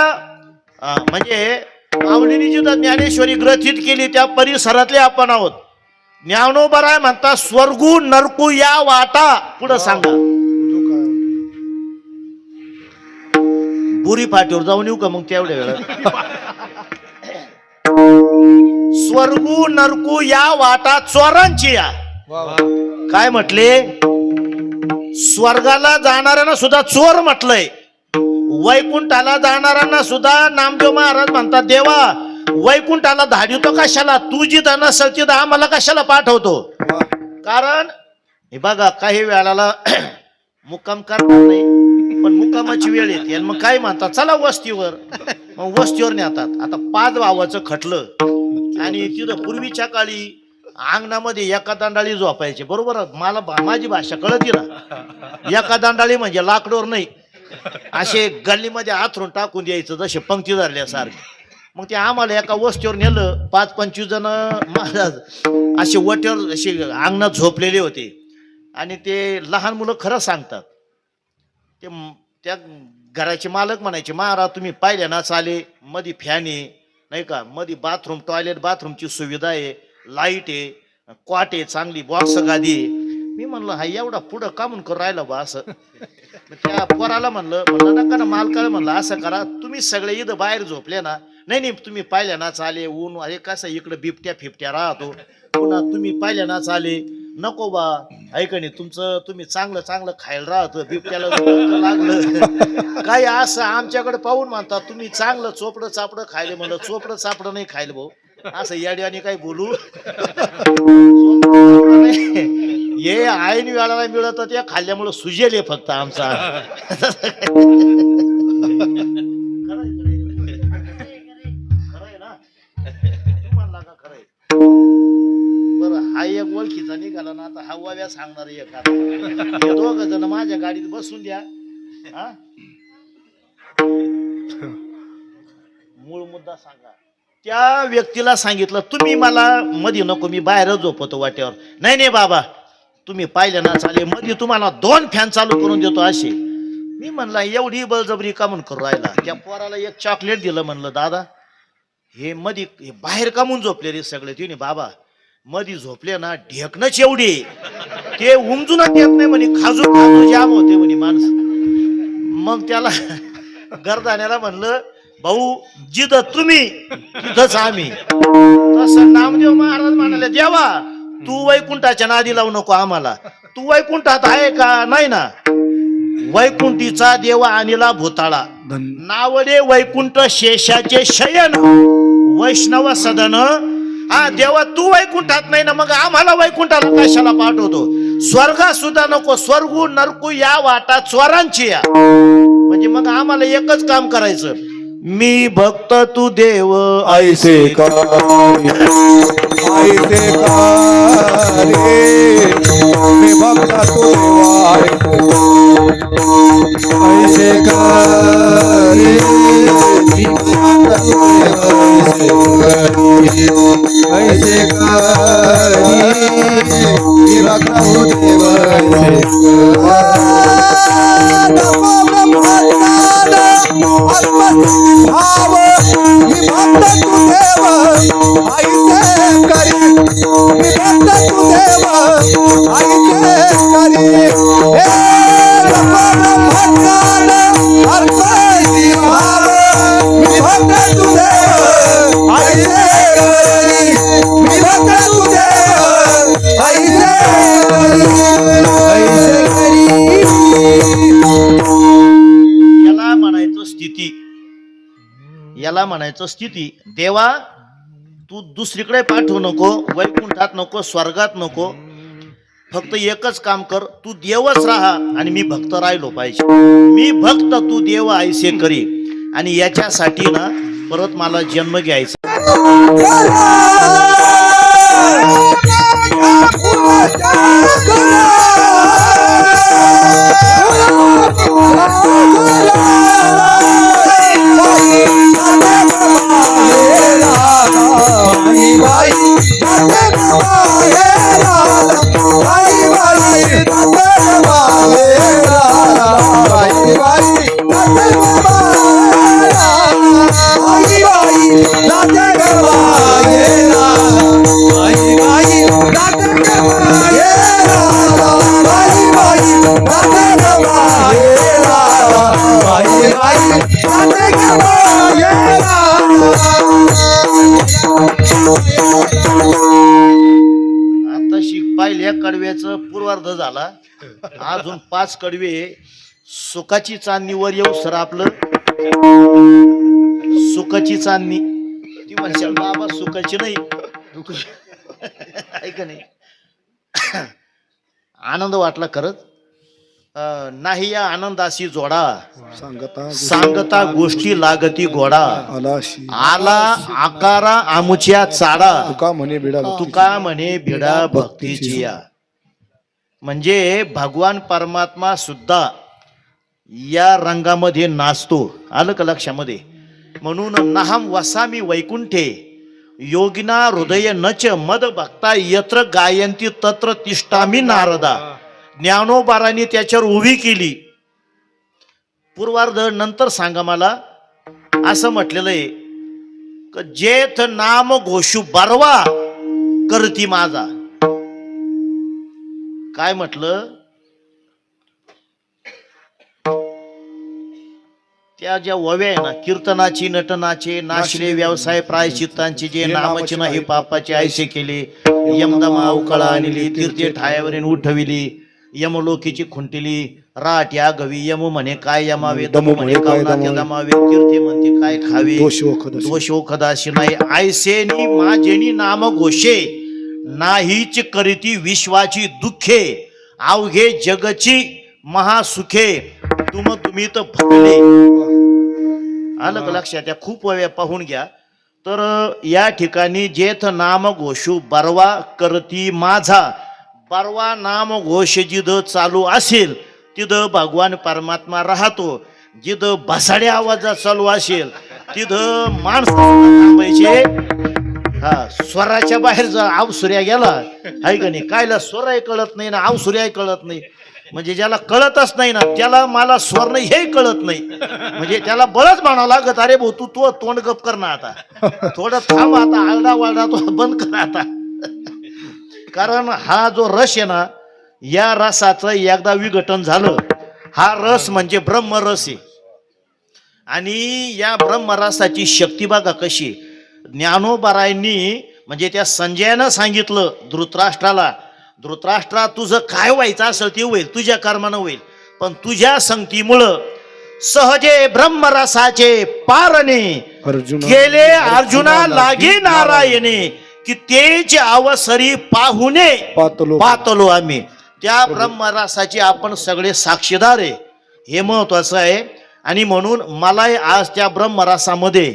म्हणजे माऊलींनी जी ज्ञानेश्वरी ग्रथित केली त्या परिसरातले आपण आहोत. ज्ञानोबाराय म्हणता स्वर्गू नरकू या वाटा. पुढं सांगा, बुरी फाटीवर जाऊन येऊ का मग तेवढ्या वेळा. स्वर्गू नरकू या वाटा चोरांची या. काय म्हटले, स्वर्गाला जाणाऱ्यांना सुद्धा चोर म्हटलंय, वैकुंठाला जाणाऱ्यांना सुद्धा नामदेव महाराज म्हणतात, देवा वैकुंठाला धाडितो कशाला, तू जिथं नसेल तिथं आम्हाला कशाला पाठवतो. कारण हे बघा काही वेळाला मुक्काम करणार नाही, पण मुक्कामाची वेळ येते आणि मग काय म्हणतात, चला वस्तीवर. मग वस्तीवर नेतात. आता 5 भावाचं खटलं आणि तिथं पूर्वीच्या काळी अंगणामध्ये एका दांडाळी झोपायचे, बरोबर. मला माझी भाषा कळती ना, एका दांडाळी म्हणजे लाकडोर नाही, असे गल्लीमध्ये आथरून टाकून द्यायचं जसे पंक्ती धरल्यासारखे. मग ते आम्हाला एका वस्तीवर नेलं, 5-25 जण महाराज असे वट्यावर असे अंगणात झोपलेले होते. आणि ते लहान मुलं खरं सांगतात, ते त्या घराचे मालक म्हणायचे, महाराज तुम्ही पाहिल्या ना चाले, मध्ये फॅन आहे नाही का, मध्ये बाथरूम टॉयलेट बाथरूमची सुविधा आहे, लाईट आहे, कॉट आहे चांगली, बॉक्स गादी आहे. मी म्हणलं हा एवढा पुढं का म्हणून करून राहिला बा असं. त्या पोराला म्हणलं नका ना, मालकाला म्हणलं असं करा, तुम्ही सगळे इथं बाहेर झोपले ना, नाही तुम्ही पाहिल्या ना चाले, ऊन अरे कसं इकडे बिबट्या फिबट्या राहतो, पुन्हा तुम्ही पाहिल्या ना चाले, नको बा ऐका नाही तुमचं, तुम्ही चांगलं चांगलं खायला राहतं, बिबट्याला लागलं काय असं आमच्याकडे पाहून म्हणतात तुम्ही चांगलं चोपडं चापडं खायले. म्हणलं चोपडं चापडं नाही खायला भाऊ, असं याड्याने काही बोलू. हे ऐन वेळाला मिळत ते खाल्ल्यामुळे सुजेले फक्त आमचा. बरं हा एक ओळखीचा निघाला ना, आता हा वाव्या सांगणार एक. आता 2 जण माझ्या गाडीत बसून द्या. मूळ मुद्दा सांगा. त्या व्यक्तीला सांगितलं तुम्ही मला मध्ये नको, मी बाहेरच झोपतो वाट्यावर. नाही बाबा तुम्ही पाहिलं ना चाले, मध्ये तुम्हाला 2 फॅन चालू करून देतो असे. मी म्हणला एवढी बळजबरी का म्हणून करू राहिला. त्या पोराला एक चॉकलेट दिलं, म्हणलं दादा हे मध्ये हे बाहेर कामून झोपले रे सगळे. तिने बाबा मध्ये झोपले ना ढेकणच एवढी ते उमजूनच येत नाही म्हणे, खाजू खाजू जाम होते म्हणे माणसं. मग त्याला गरदाण्याला म्हणलं भाऊ जिथं तुम्ही तिथंच आम्ही. तसं नामदेव महाराज म्हणाले, देवा तू वैकुंठाच्या नादी लावू नको आम्हाला, तू वैकुंठात आहे का नाही ना. वैकुंठीचा देवा आणिला भूताळा, नावडे वैकुंठ शेषाचे शयन, वैष्णव सदन. हा देवा तू वैकुंठात नाही ना, मग आम्हाला वैकुंठाला कशाला पाठवतो. स्वर्गात सुद्धा नको, स्वर्गू नरकू या वाटा चोरांची या. म्हणजे मग आम्हाला एकच काम करायचं, मी भक्त तू देव ऐसे का ऐसे का रे, मी भक्त तू देवा ऐसे का रे, मी भक्त तू देवा ऐसे का रे, मी भक्त तू देवा याला म्हणायचं स्थिती. देवा तू दुसरीकडे पाठवू नको, वैकुंठात नको, स्वर्गात नको, फक्त एकच काम कर, तू देवच राहा आणि मी भक्त राहिलो पाहिजे. मी भक्त, तू देव ऐसे करी. आणि याच्यासाठी ना परत मला जन्म घ्यायचा. आताशी पहिल्या कडव्याचं पूर्वार्ध झाला, अजून 5 कडवे सुखाची चांदणीवर येऊ सर. आपलं सुखाची चांदणी ती म्हणशाल बाबा सुखाची नाही ऐक नाही. आनंद वाटला खरंच. नाही या आनंदाशी जोडा, सांगता गोष्टी लागती गोडा. आला आकारा आमुच्या चाडा, तुका म्हणे भिडा भक्तीची या. म्हणजे भगवान परमात्मा सुद्धा या रंगामध्ये नाचतो. आलं का लक्षामध्ये? म्हणून नाहम वसामी वैकुंठे योगिना हृदय नच मद भक्ता यत्र गायंती तत्र तिष्ठामी नारदा. ज्ञानोबारांनी त्याच्यावर उभी केली. पूर्वार्ध नंतर सांगा मला. असं म्हटलेलं आहे, जेथ नाम घोषू बरवा करती माझा. काय म्हटलं? त्या ज्या ओव्या आहे ना, कीर्तनाची नटनाचे नाशले व्यवसाय प्रायश्चित्तांचे, जे नामाचे नाही पापाचे ऐसे केले. यमदमा अवकळा आणली, तीर्थे ठायावरीन उठविली. यमलोकीची खुंटिली राट या गवी. यम म्हणे काय यमावे, दम म्हणे कावनाते दमावे. तीर्थे म्हणते काय खावे, दोष ओखदाशी नाही. ऐसेनी माझेनी नाम घोषे, नाहीच करीती विश्वाची दुःखे. अवघे जगची महासुखे, तुम्ही तर फकले. आलं का लक्षात? त्या खूप वेळा पाहून घ्या. तर या ठिकाणी जेथ नाम घोषू बरवा करती माझा. बरवा नाम घोष जिथं चालू असेल तिथं भगवान परमात्मा राहतो. जिथं भसाड्या आवाजात चालू असेल तिथं माणसं थांबायचे. हा, स्वराच्या बाहेर जर आवसुऱ्या गेला हाय का नाही, कायला स्वरही कळत नाही ना आवसुऱ्याही कळत नाही. म्हणजे ज्याला कळतच नाही ना त्याला मला स्वर नाही हे कळत नाही. म्हणजे त्याला बळच म्हणावं लागत, अरे भाऊ तू तोंड गप कर ना, आता थोडं थांब, आता आरडा वारडा तो बंद कर आता. कारण हा जो रस आहे ना, या रसाचं एकदा विघटन झालं, हा रस म्हणजे ब्रह्मरस आहे. आणि या ब्रह्मरसाची शक्ती बघा कशी. ज्ञानोबारायांनी म्हणजे त्या संजयानं सांगितलं धृतराष्ट्राला, धृतराष्ट्रा तुझं काय व्हायचं असेल ते होईल, तुझ्या कर्मानं होईल, पण तुझ्या संगतीमुळं सहजे ब्रह्मरसाचे पारणे गेले अर्जुना लागे नारायणे. की तेच अवसरी पाहुणे पातलो आम्ही. त्या ब्रह्मरसाचे आपण सगळे साक्षीदार आहे, हे महत्वाचं आहे. आणि म्हणून मलाही आज त्या ब्रह्मरसामध्ये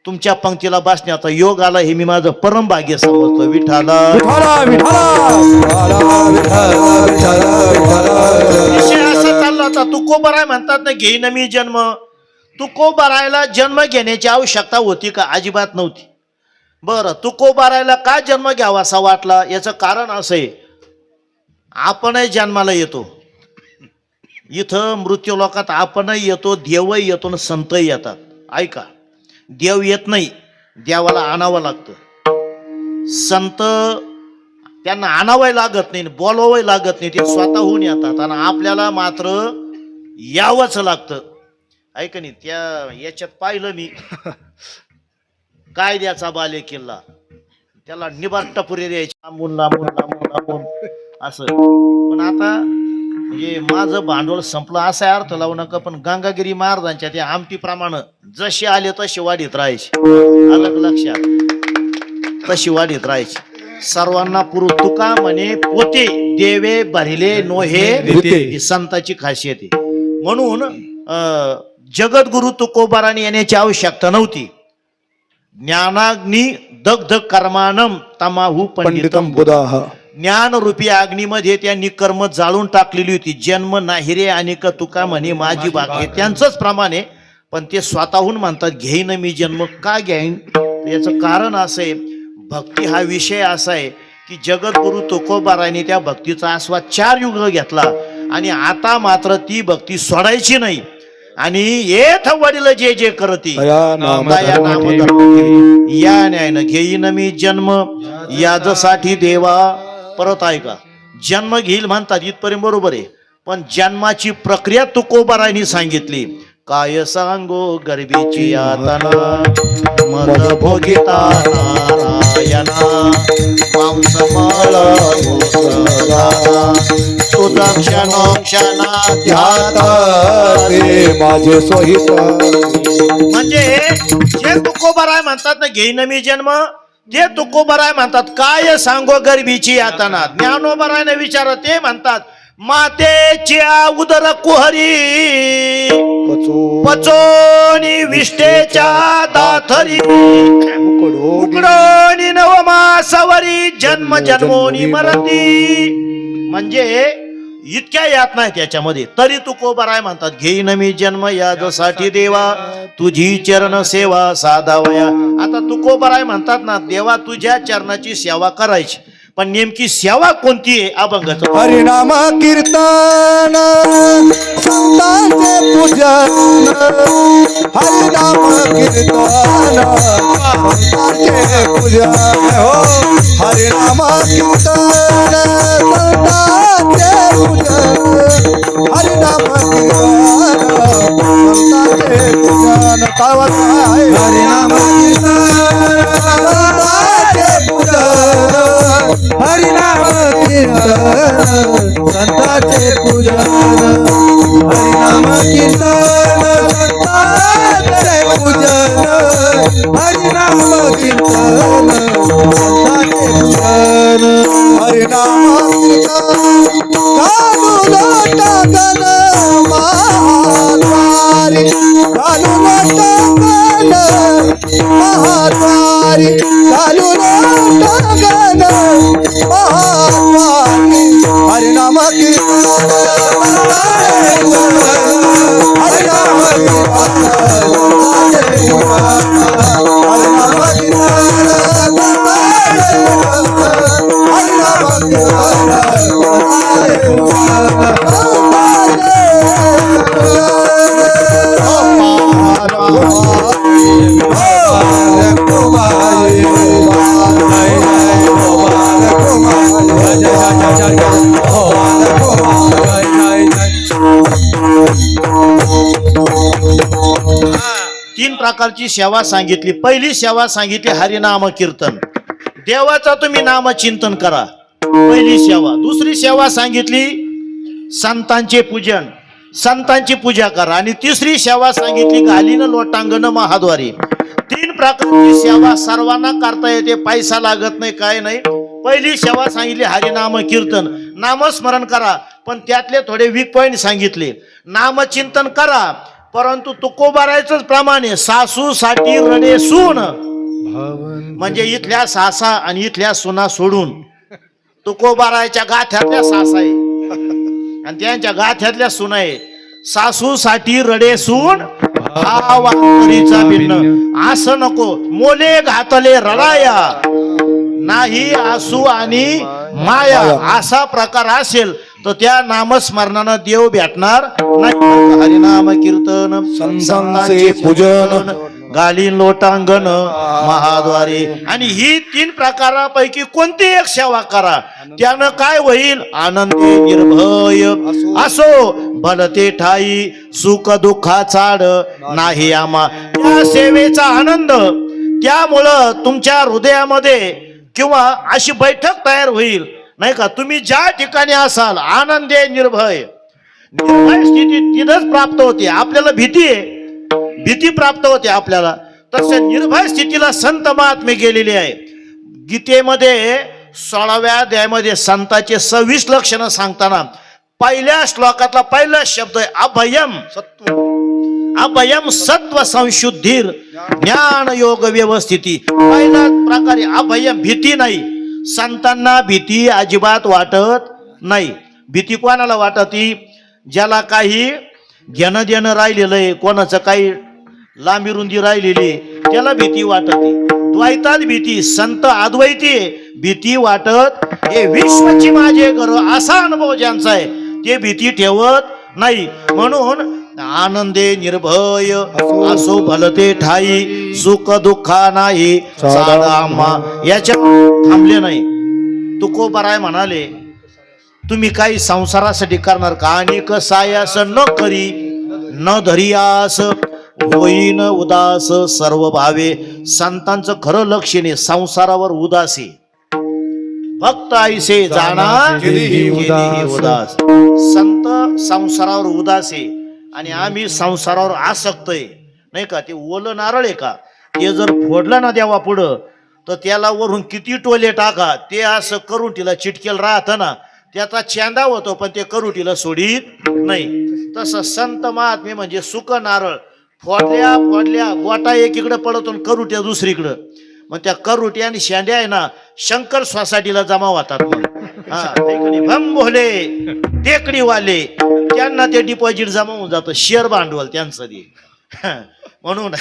तुमच्या पंक्तीला बसण्याचा योग आला, हे मी माझं परम भाग्य समजतो. विठाला विषय असा चालला होता. तुकोबाराय म्हणतात ना, घेईन मी जन्म. तुकोबारायला जन्म घेण्याची आवश्यकता होती का? अजिबात नव्हती. बरं, तुकोबारायला का जन्म घ्यावासा वाटला? याचं कारण असं आहे, आपणही जन्माला येतो. इथं मृत्यू लोकात आपणही येतो, देवही येतो आणि संतही येतात. ऐका, देव येत नाही, देवाला आणावं लागतं. संत त्यांना आणावंही लागत नाही, बोलवावंही लागत नाही, ते स्वतःहून येतात. आणि आपल्याला मात्र यावंच लागतं. ऐका नाही, त्या याच्यात पाहिलं मी, कायद्याचा बाले किल्ला, त्याला निबार टपुरे द्यायचे लांबून लांबून लांबून लांबून असं. पण आता म्हणजे माझं भांडवल संपलं असा अर्थ लावू नका, पण गंगागिरी महाराजांच्या त्या आमटीप्रमाणे जसे आले तसे वाढीत राहायचे. अलग लक्षात, तशी वाढीत राहायची. सर्वांना पुरू तुका म्हणे पोते देवे भरिले नोहे रीते. ही संताची खासियत आहे. म्हणून जगद्गुरु तुकोबाराने येण्याची आवश्यकता नव्हती. ज्ञानाग्नी दग्ध कर्मानम तमाहू पंडितम बुधाः. ज्ञानरूपी अग्नीमध्ये त्यांनी कर्म जाळून टाकलेली होती. जन्म नाही रे अनेक तुका म्हणे माझी बाकी त्यांचंच प्रमाणे, पण ते स्वतःहून म्हणतात घेईन मी जन्म. का घेईन? याचं कारण असं आहे, भक्ती हा विषय असा आहे की जगद्गुरु तुकोबाराने त्या भक्तीचा आस्वाद 4 युग घेतला आणि आता मात्र ती भक्ती सोडायची नाही. आणि येथ वडील जे जे करती या नाम या नाम धर्म ठेवी. या न्यायनं घेईन मी जन्म याजसाठी देवा. परत ऐका, जन्म घेईल म्हणतात इथपर्यंत बरोबर आहे, पण जन्माची प्रक्रिया तुकोबारांनी सांगितली. काय सांगो गर्भीची यातना मद भोगिता नारायणा मांस मळ तुझा क्षण क्षणा ध्यात ते माझे सोहित. म्हणजे जे तुकोबाराय म्हणतात ना घेईन मी जन्म, ते तुकोबाराय म्हणतात काय सांगो गर्भीची यातना. ज्ञानोबारायने विचार, ते म्हणतात मातेच्या उदर कुहरी पचोनी विष्टेच्या दाथरी उकडोनी नवमासवरी जन्म जन्मोनी मरती. म्हणजे इतक्या यातना आहे त्याच्यामध्ये, तरी तुकोबाराय म्हणतात घेईन मी जन्म याजसाठी देवा तुझी चरण सेवा साधावया. आता तुकोबाराय म्हणतात ना देवा तुझ्या चरणाची सेवा करायची, पण नेमकी सेवा कोणती आहे? अभंगाचं हरिनाम कीर्तन संतांचे पूजन. हरिनाम कीर्तन संतांचे पूजन. हो हरिनाम कीर्तन संतांचे पूजन. हरिनाम कीर्तन संतांचे पूजन. काय आहे? हरिनाम कीर्तन संतांचे पूजन. हरिनाम कीर्तन संतांचे पूजन. हरिनाम कीर्तन संतांचे पूजन. हरिनाम कीर्तन संतांचे पूजन. हरिनाम कीर्तन घालू लोटा गण महाद्वारी. घालू लोटा गण महाद्वारी. घालू लोटा गण महाद्वारी. हरिनाम कीर्तन हरिनाम कीर्तन हरिनाम कीर्तन हरिनाम तीन प्रकारची सेवा सांगितली. पहिली सेवा सांगितली हरिनाम कीर्तन, देवाचा तुम्ही नामचिंतन करा, पहिली सेवा. दुसरी सेवा सांगितली संतांचे पूजन, संतांची पूजा करा. आणि तिसरी सेवा सांगितली घालीन लोटांगण महाद्वारी. 3 प्रकारची सेवा सर्वांना करता येते, पैसा लागत नाही, काय नाही. पहिली सेवा सांगितली हरिनाम कीर्तन, नामस्मरण करा, पण त्यातले थोडे वीक पॉइंट सांगितले. नामचिंतन करा, परंतु तुकोबारायचंच प्रमाणे सासूसाठी रडे सून. म्हणजे इथल्या सासा आणि इथल्या सुना सोडून तुकोबारायच्या गाथ्यातल्या सासा आहे आणि त्यांच्या गाथ्यातल्या सुना आहे. सासूसाठी रडे सून हा वारीचा भिन्न. असं नको, मोले घातले रडाया नाही आसू आणि माया. असा प्रकार असेल तर त्या नामस्मरणानं देव भेटणार नाही. हरिनाम कीर्तन संतांचे पूजन गालीन लोटांगण महाद्वारे. आणि ही 3 प्रकारापैकी कोणती एक सेवा करा, त्यानं काय होईल? आनंदी निर्भय असो भलते ठाई सुख दुःखा चाड नाही आमा. त्या सेवेचा आनंद त्यामुळं तुमच्या हृदयामध्ये किंवा अशी बैठक तयार होईल नाही का, तुम्ही ज्या ठिकाणी असाल आनंदे निर्भय निर्भय स्थिती तिथंच प्राप्त होते. आपल्याला भीती आहे, भीती प्राप्त होते आपल्याला. तसे निर्भय स्थितीला संत महात्मे गेलेले आहे. गीतेमध्ये 16व्या अध्यायामध्ये संतांचे 26 लक्षणं सांगताना पहिल्या श्लोकातला पहिला शब्द आहे अभयम. अभयम सत्व संशुद्धीर ज्ञान योग व्यवस्थिती. पहिला प्रकारे अभयम, भीती नाही. संतांना भीती अजिबात वाटत नाही. भीती कोणाला वाटती? ज्याला काही घेणं देणं राहिलेलं आहे, कोणाचं काही लांबी रुंदी राहिलेली, त्याला भीती वाटते. द्वैतात भीती, संत अद्वैती भीती वाटत. हे विश्वची माझे घर असा अनुभव ज्यांचा आहे ते भीती ठेवत नाही. म्हणून आनंदे निर्भय असो भलते ठाई, सुख दुःखा नाही साधा याच्या थांबले नाही. तुकोबाराय म्हणाले, तुम्ही काही संसारासाठी करणार का? अनेक सायास न करी न धरियास होईन उदास सर्व भावे. संतांचं खरं लक्षणे संसारावर उदासी. फक्त ऐसे जाणार केलीही उदास. संत संसारावर उदासी आणि आम्ही संसारावर आसक्त आहे, नाही का? ते ओलं नारळ आहे का, ते जर फोडलं ना देवा पुढं तर त्याला वरून किती टोले टाका, ते असं करून तिला चिटकेल राहतं ना, त्याचा चेंदा होतो पण ते करुटीला सोडीत नाही. तसं संत महात्मे म्हणजे सुक नारळ. फोडल्या फोडल्या गोटा एकीकडे पडतो करुट्या दुसरीकडं. मग त्या करुट्या आणि शेंड्या आहे ना शंकर सोसायटीला जमा होतात. मग भम भोले टेकडीवाले त्यांना ते डिपॉझिट जमा होऊन जातं, शेअर भांडवल त्यांचं ते. म्हणून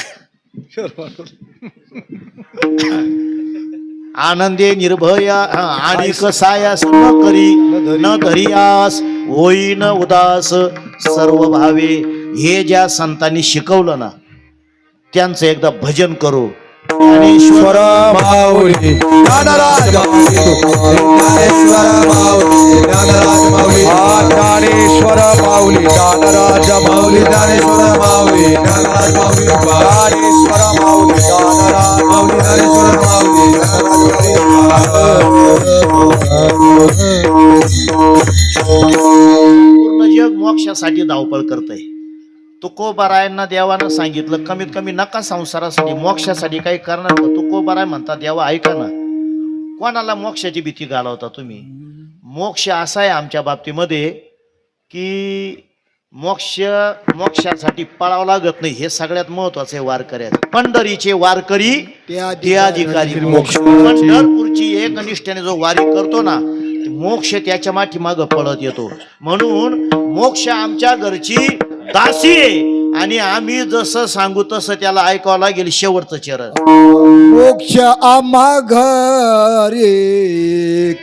आनंदे निर्भया आणि कसायास न करी न धरियास होईन उदास सर्व भावे. हे ज्या संतांनी शिकवलं ना त्यांचं एकदा भजन करू. ज्ञानेश्वर माऊली ज्ञानराज माऊली, ज्ञानेश्वर माऊली ज्ञानराज माऊली, ज्ञानेश्वर माऊली ज्ञानराज माऊली, ज्ञानेश्वर माऊली ज्ञानराज माऊली, ज्ञानेश्वर माऊली ज्ञानराज माऊली, ज्ञानेश्वर माऊली पूर्ण जग मोक्षासाठी धावपळ करतंय. तुकोबारायांना देवानं सांगितलं कमीत कमी नका संसारासाठी, मोक्षासाठी काही करणार का? तुकोबाराय म्हणतात देवा ऐका ना, कोणाला मोक्षाची भीती घालवता तुम्ही? मोक्ष असा आहे आमच्या बाबतीमध्ये की मोक्षासाठी पळावं लागत नाही. हे सगळ्यात महत्वाचं आहे वारकऱ्याचं. पंढरीचे वारकरी ते अधिकारी मोक्ष. पंढरपूरची एक निष्ठेने जो वारी करतो ना मोक्ष त्याच्या माठी माग पळत येतो. म्हणून मोक्ष आमच्या घरची दासी आहे आणि आम्ही जसं सांगू तसं त्याला ऐकावं लागेल. शेवटचं चरण मोक्ष आम्हा घरी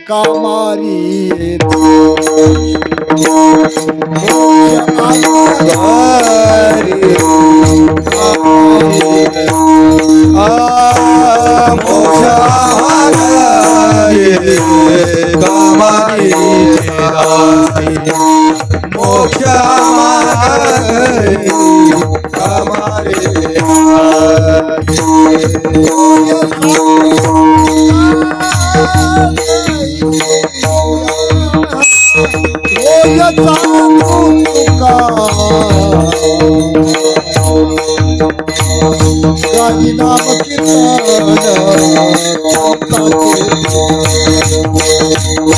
कामारी, मोक्ष आम्हा घरी मोक्ष कामारी मोक्ष गादी नाम कीर्तन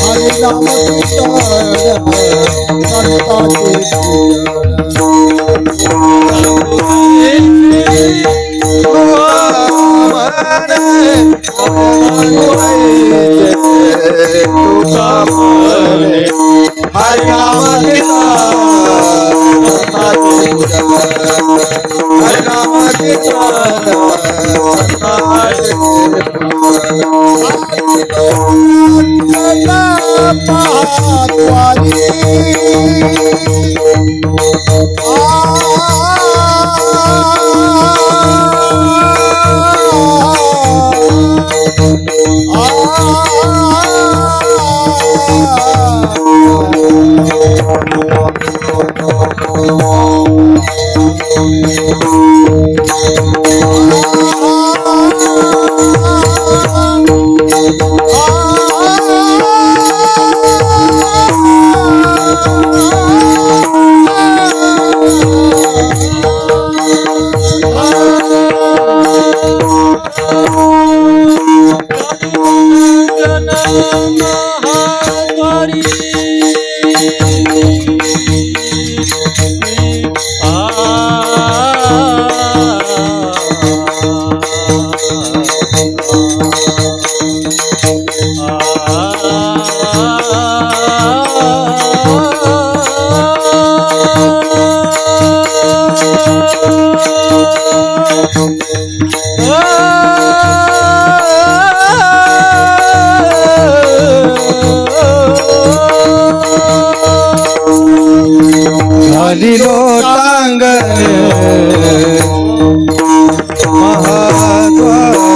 हरि नाम महाद्वारी झाली लोटांगण महाद्वारी